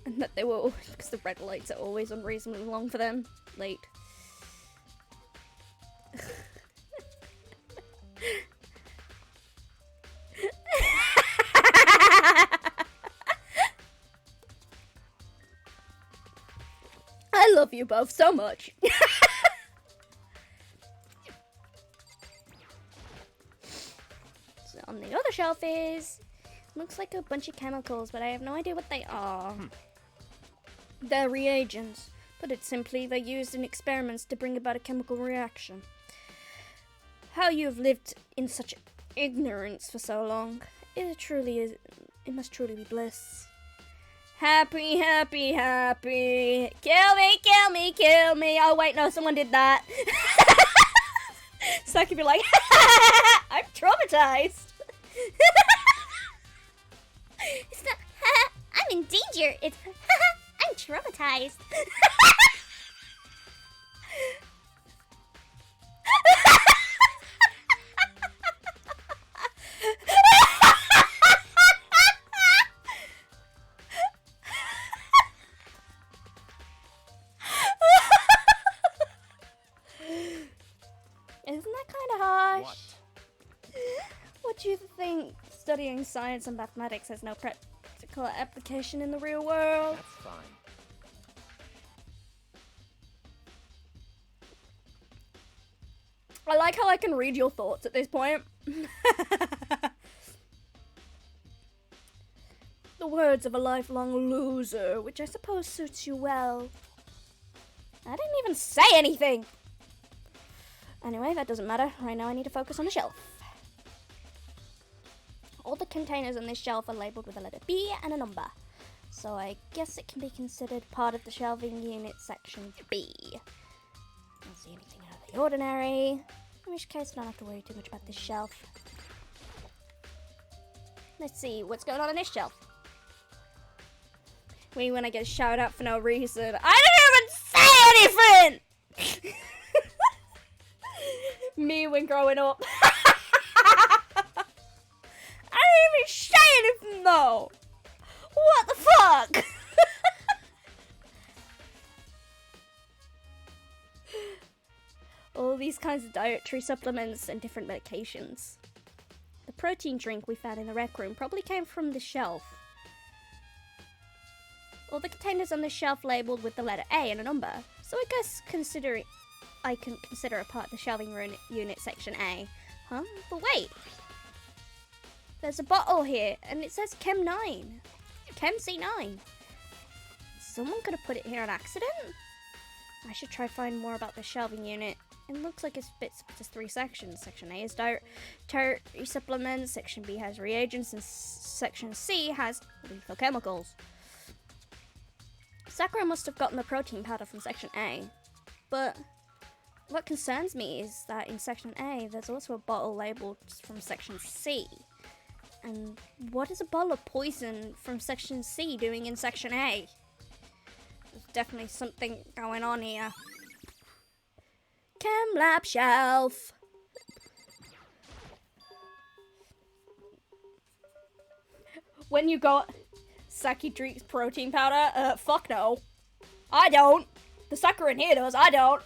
And that they were all, because the red lights are always unreasonably long for them. Late. I love you both so much. So on the other shelf is... Looks like a bunch of chemicals, but I have no idea what they are. They're reagents. Put it simply, they're used in experiments to bring about a chemical reaction. How you have lived in such ignorance for so long. It must truly be bliss. Happy, happy, happy. Kill me, kill me, kill me. Oh wait, no, someone did that. So I could be like, I'm traumatized. It's not, I'm in danger. It's, I'm traumatized. Isn't that kind of harsh? What do you think? Studying science and mathematics has no practical application in the real world? That's fine. I like how I can read your thoughts at this point. The words of a lifelong loser, which I suppose suits you well. I didn't even say anything! Anyway, that doesn't matter. Right now I need to focus on the shelf. All the containers on this shelf are labelled with a letter B and a number. So I guess it can be considered part of the shelving unit section B. Don't see anything out of the ordinary. In which case I don't have to worry too much about this shelf. Let's see, what's going on this shelf? Me when I get a shout out for no reason. I didn't even say anything! Me when growing up. I didn't even say anything though! What the fuck? All these kinds of dietary supplements and different medications. The protein drink we found in the rec room probably came from the shelf. All the containers on the shelf labelled with the letter A and a number. So I guess I can consider a part of the shelving unit section A. Huh? But wait! There's a bottle here, and it says Chem 9. Chem C9. Someone could have put it here on accident? I should try find more about the shelving unit. It looks like it's split into 3 sections. Section A is dietary supplements, Section B has reagents, and Section C has lethal chemicals. Sakura must have gotten the protein powder from Section A. But what concerns me is that in Section A, there's also a bottle labelled from Section C. And what is a bottle of poison from Section C doing in Section A? There's definitely something going on here. Chem lab shelf. When you got Saki drinks protein powder, fuck no. I don't. The sucker in here does, I don't.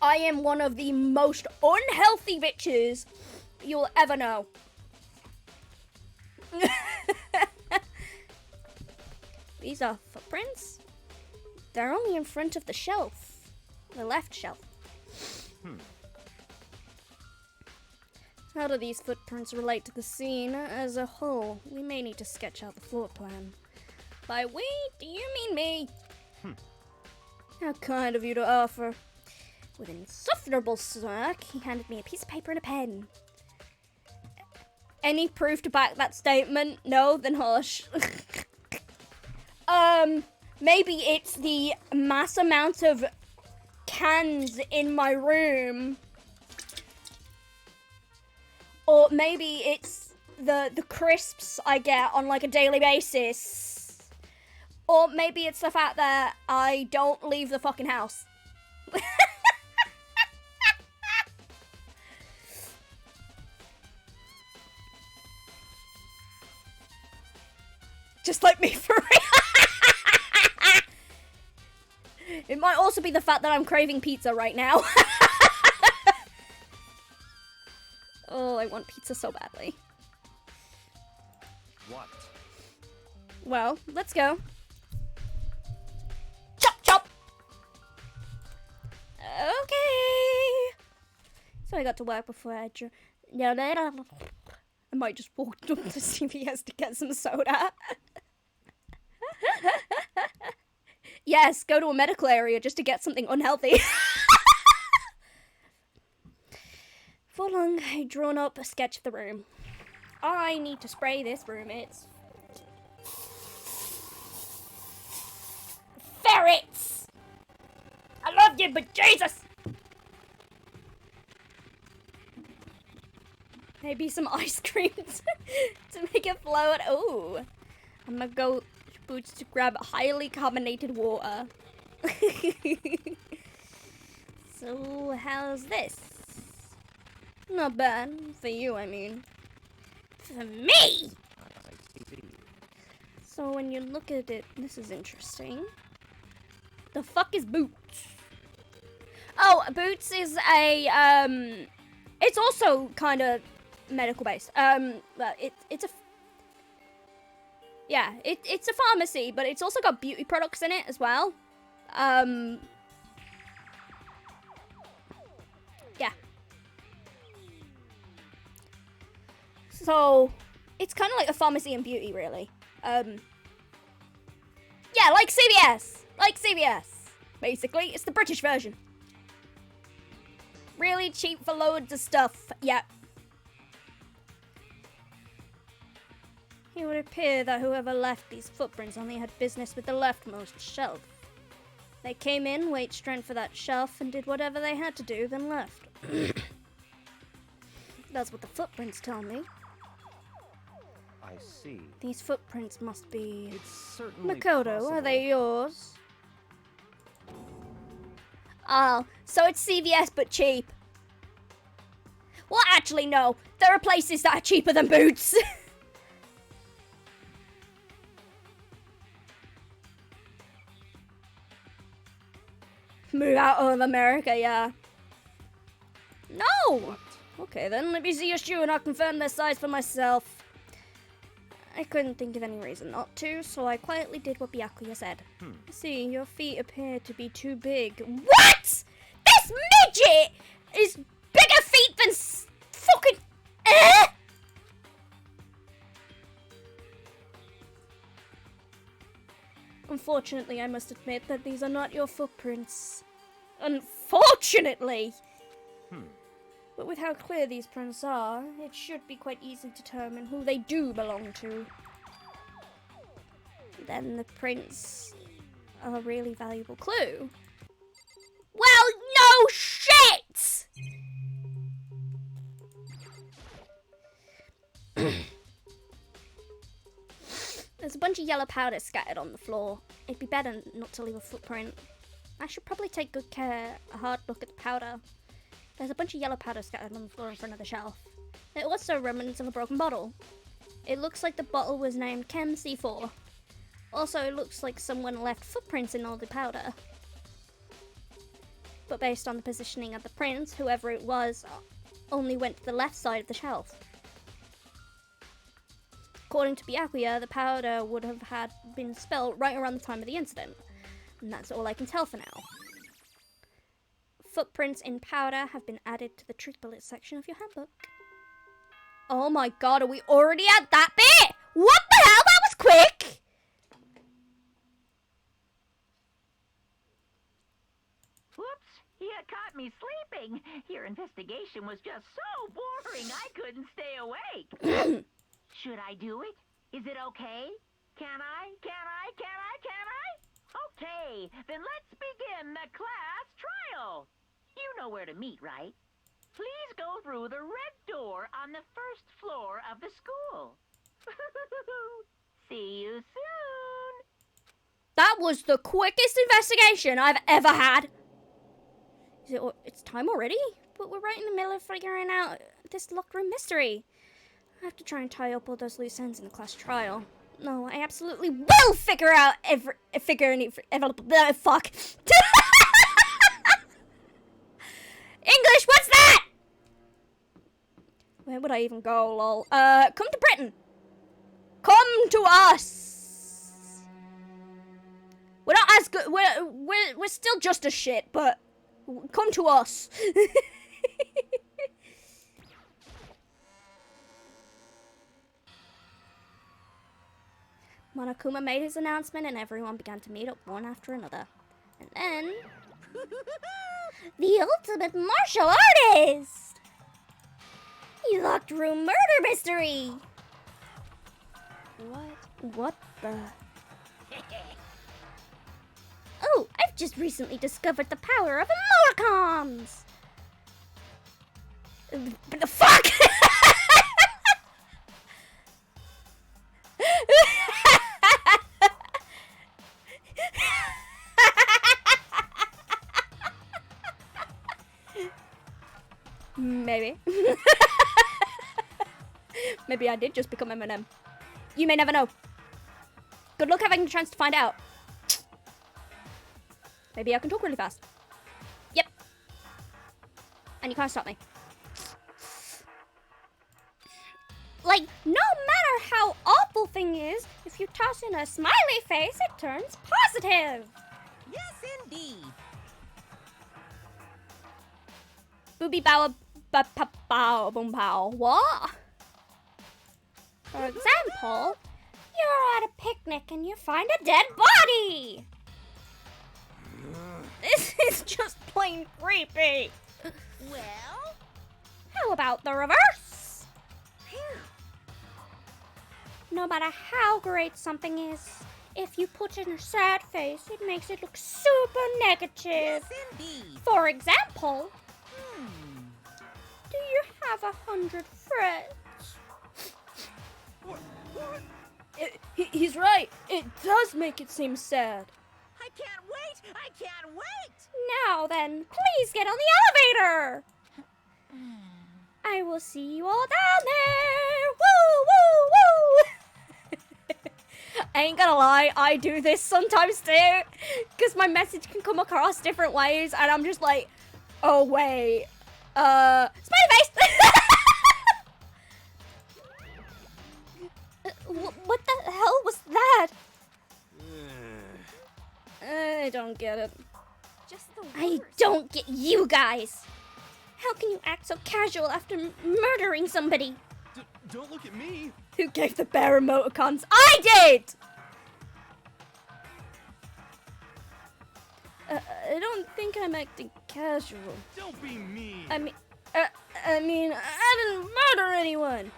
I am one of the most unhealthy bitches you'll ever know. These are footprints? They're only in front of the shelf. The left shelf. How do these footprints relate to the scene as a whole? We may need to sketch out the floor plan. By we, do you mean me? How kind of you to offer. With an insufferable smirk, he handed me a piece of paper and a pen. Any proof to back that statement? No? Then hush. Maybe it's the mass amount of cans in my room. Or maybe it's the crisps I get on like a daily basis. Or maybe it's the fact that I don't leave the fucking house. Just like me, for real. It might also be the fact that I'm craving pizza right now. Oh, I want pizza so badly. What? Well, let's go. Chop, chop! Okay. So I got to work before I drew. I might just walk up to CVS to get some soda. Yes, go to a medical area just to get something unhealthy. For long, I'd drawn up a sketch of the room. I need to spray this room. It's ferrets! I love you, but Jesus! Maybe some ice cream to make it float. Ooh. I'm gonna go boots to grab highly carbonated water. So, how's this? Not bad. For you, I mean. For me! So when you look at it, this is interesting. The fuck is Boots? Oh, Boots is a, it's also kind of medical based. But it's a, yeah, it's a pharmacy, but it's also got beauty products in it as well. Yeah. So, it's kind of like a pharmacy and beauty, really. Yeah, like CVS. Like CVS. Basically, it's the British version. Really cheap for loads of stuff. Yeah. It would appear that whoever left these footprints only had business with the leftmost shelf. They came in, waited straight for that shelf, and did whatever they had to do, then left. That's what the footprints tell me. I see. These footprints must be... It's certainly Makoto, possible. are they yours? Oh, so it's CVS but cheap. Well, actually, no. There are places that are cheaper than Boots. Move out of America, yeah. No! Okay, then let me see your shoe and I'll confirm their size for myself. I couldn't think of any reason not to, so I quietly did what Byakuya said. See, your feet appear to be too big. What?! This midget is bigger feet than fucking... Unfortunately, I must admit that these are not your footprints. Unfortunately! But with how clear these prints are, it should be quite easy to determine who they do belong to. Then the prints are a really valuable clue. Well, no shit! There's a bunch of yellow powder scattered on the floor. It'd be better not to leave a footprint. I should probably take good care, a hard look at the powder. There's a bunch of yellow powder scattered on the floor in front of the shelf. There are also remnants of a broken bottle. It looks like the bottle was named Chem C4. Also, it looks like someone left footprints in all the powder. But based on the positioning of the prints, whoever it was only went to the left side of the shelf. According to Byakuya, the powder would have had been spilled right around the time of the incident. And that's all I can tell for now. Footprints in powder have been added to the trick bullet section of your handbook. Oh my god, are we already at that bit? What the hell? That was quick! Whoops, you caught me sleeping. Your investigation was just so boring I couldn't stay awake. Should I do it? Is it okay? Can I? Okay, then let's begin the class trial. You know where to meet, right? Please go through the red door on the first floor of the school. See you soon. That was the quickest investigation I've ever had. It's time already? But we're right in the middle of figuring out this locked room mystery. I have to try and tie up all those loose ends in the class trial. No, I absolutely will figure out fuck. English, what's that? Where would I even go, lol? Come to Britain. Come to us. We're not as good. We're still just as shit, but come to us. Monokuma made his announcement and everyone began to meet up one after another. And then... the ultimate martial artist! The locked room murder mystery! What the... Oh, I've just recently discovered the power of emoticons! But the fuck? Maybe. Maybe I did just become Eminem. You may never know. Good luck having the chance to find out. Maybe I can talk really fast. Yep. And you can't stop me. Like, no matter how awful thing is, if you toss in a smiley face, it turns positive. Yes, indeed. Booby bow bow boom pow. What? For example, you're at a picnic and you find a dead body. This is just plain creepy. Well, How about the reverse? No matter how great something is, if you put in a sad face, it makes it look super negative. yes, indeed. For example, do you have 100 friends? He's right. It does make it seem sad. I can't wait! I can't wait! Now then, please get on the elevator. I will see you all down there. Woo, woo, woo. I ain't gonna lie, I do this sometimes too, because my message can come across different ways, and I'm just like, oh wait, smiley face. What the hell was that? I don't get it. Just the worst. I don't get you guys. How can you act so casual after murdering somebody? Don't look at me. Who gave the bear emoticons? I did! I don't think I'm acting casual. Don't be mean. I mean, I didn't murder anyone.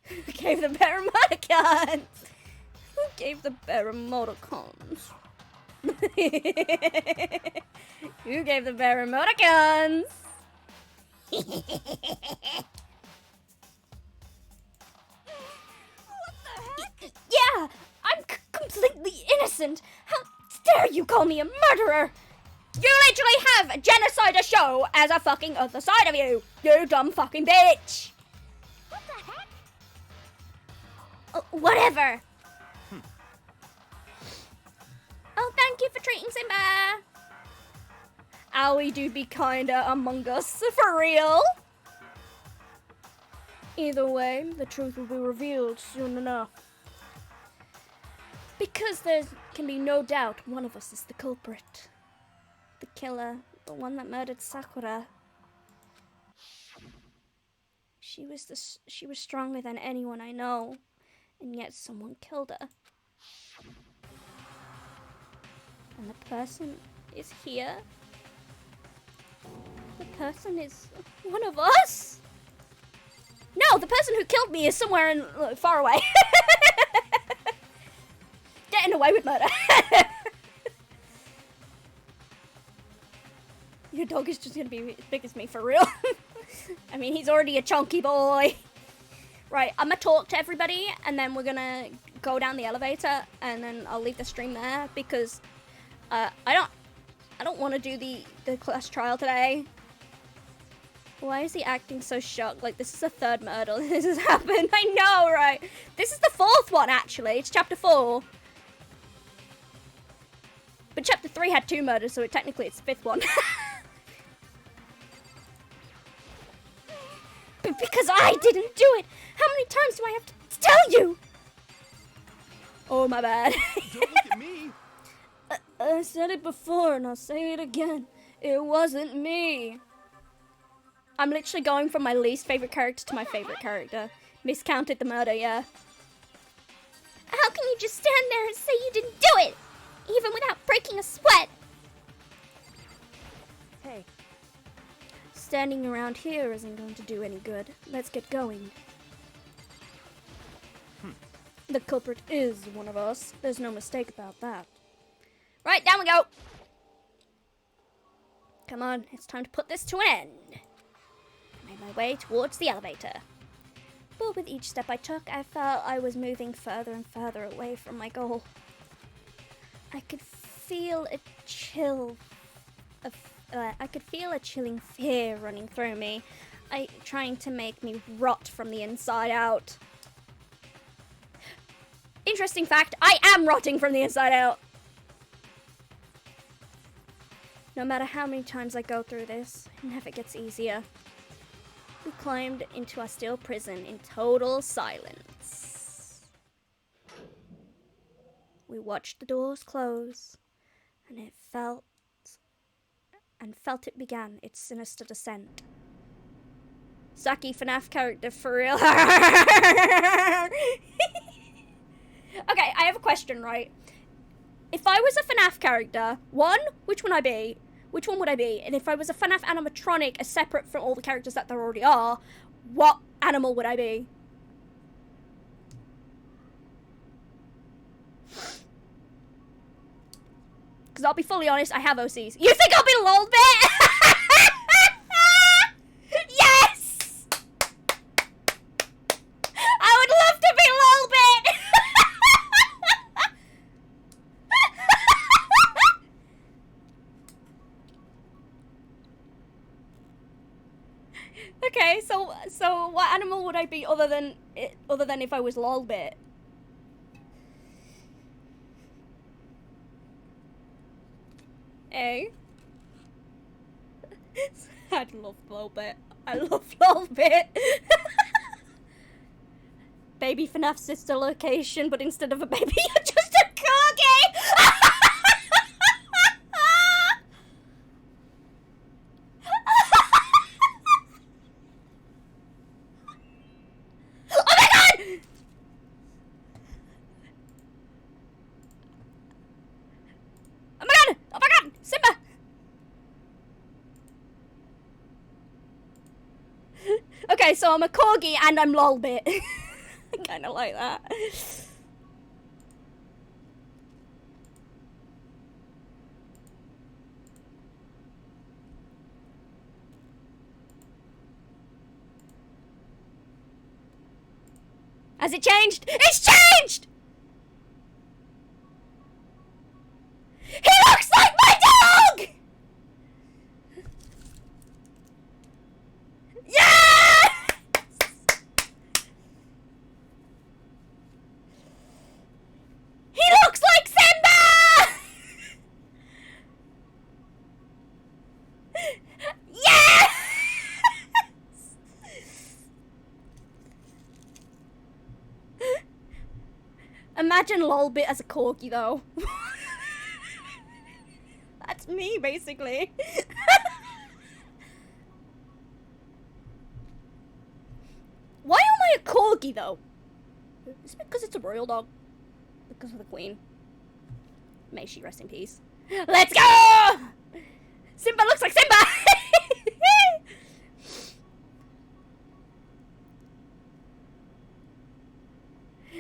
Who gave the bear emoticons? Who gave the bear emoticons? Who gave the bear emoticons? Yeah, I'm completely innocent. How dare you call me a murderer? You literally have a genocide to show as a fucking other side of you. You dumb fucking bitch. What the heck? Whatever. Oh, thank you for treating Simba. Owie do be kinda among us, for real. Either way, the truth will be revealed soon enough. Because there can be no doubt one of us is the culprit. The killer, the one that murdered Sakura. She was stronger than anyone I know, and yet someone killed her. And the person is here. The person is one of us? No, the person who killed me is somewhere far away. Getting away with murder. Your dog is just gonna be as big as me for real. I mean, he's already a chunky boy. Right, I'm gonna talk to everybody and then we're gonna go down the elevator and then I'll leave the stream there because I don't want to do the class trial today. Why is he acting so shocked? Like, this is the third murder this has happened. I know, right? This is the fourth one, actually. It's chapter 4. But chapter 3 had 2 murders, so technically it's the 5th one. But because I didn't do it, how many times do I have to tell you? Oh, my bad. Don't look at me. I said it before and I'll say it again. It wasn't me. I'm literally going from my least favorite character to my favorite character. Miscounted the murder, yeah. How can you just stand there and say you didn't do it? Even without breaking a sweat? Hey, Standing around here isn't going to do any good. Let's get going. The culprit is one of us. There's no mistake about that. Right, down we go. Come on, it's time to put this to an end. I made my way towards the elevator. But with each step I took, I felt I was moving further and further away from my goal. I could feel a chill I could feel a chilling fear running through me, trying to make me rot from the inside out. Interesting fact, I am rotting from the inside out. No matter how many times I go through this, it never gets easier. We climbed into our steel prison in total silence. We watched the doors close, and felt it began its sinister descent. Sucky FNAF character for real. Okay, I have a question, right? If I was a FNAF character, one, which one would I be? Which one would I be? And if I was a FNAF animatronic, as separate from all the characters that there already are, what animal would I be? Because I'll be fully honest, I have OCs. You think I'll be Lolbit? Yes! I would love to be Lolbit! Okay, so what animal would I be other than if I was Lolbit? Eh? I love Lolbit. I love Lolbit. Baby FNAF sister location, but instead of a baby, you're just a corgi! Oh my god! Oh my god! Oh my god! Simba! Okay, so I'm a corgi and I'm Lolbit. I kinda like that. Has it changed? It's changed! He looks like my dog! Yes! He looks like Simba! Yes! Imagine Lolbit as a corgi, though. That's me, basically. Why am I a corgi, though? Is it because it's a royal dog? Because of the queen? May she rest in peace. Let's go! Simba looks like Simba!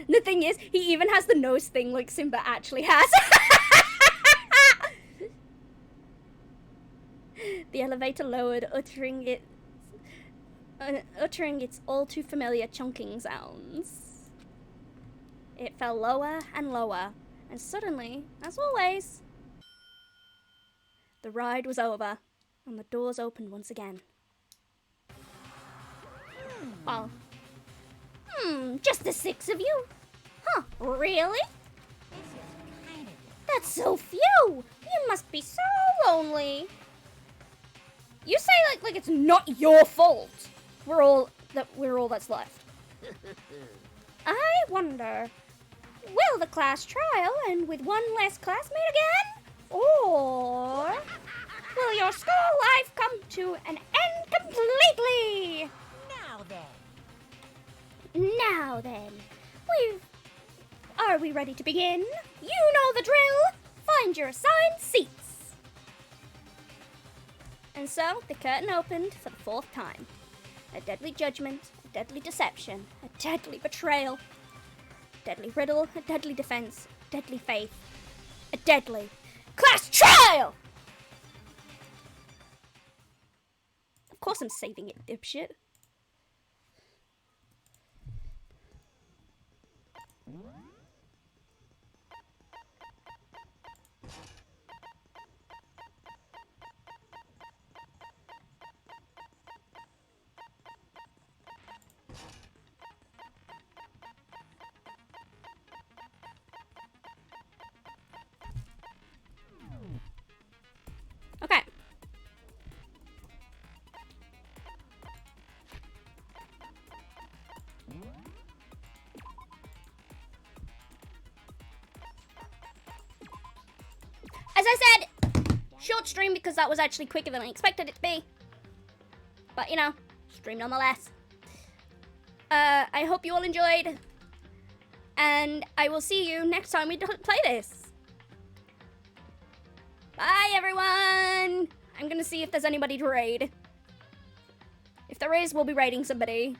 The thing is, he even has the nose thing like Simba actually has. The elevator lowered, uttering its all too familiar chunking sounds. It fell lower and lower, and suddenly, as always, the ride was over, and the doors opened once again. Oh. Just the 6 of you? Huh, really? That's so few! You must be so lonely. You say like it's not your fault. We're all that's left. I wonder, will the class trial end with one less classmate again? Or will your school life come to an end completely? Now then, are we ready to begin? You know the drill. Find your assigned seats. And so the curtain opened for the 4th time. A deadly judgment, a deadly deception, a deadly betrayal, a deadly riddle, a deadly defense, a deadly faith, a deadly class trial! Of course I'm saving it, dipshit. Okay. as I said, short stream because that was actually quicker than I expected it to be. But, you know, stream nonetheless. I hope you all enjoyed. And I will see you next time we play this. Bye, everyone. I'm going to see if there's anybody to raid. If there is, we'll be raiding somebody.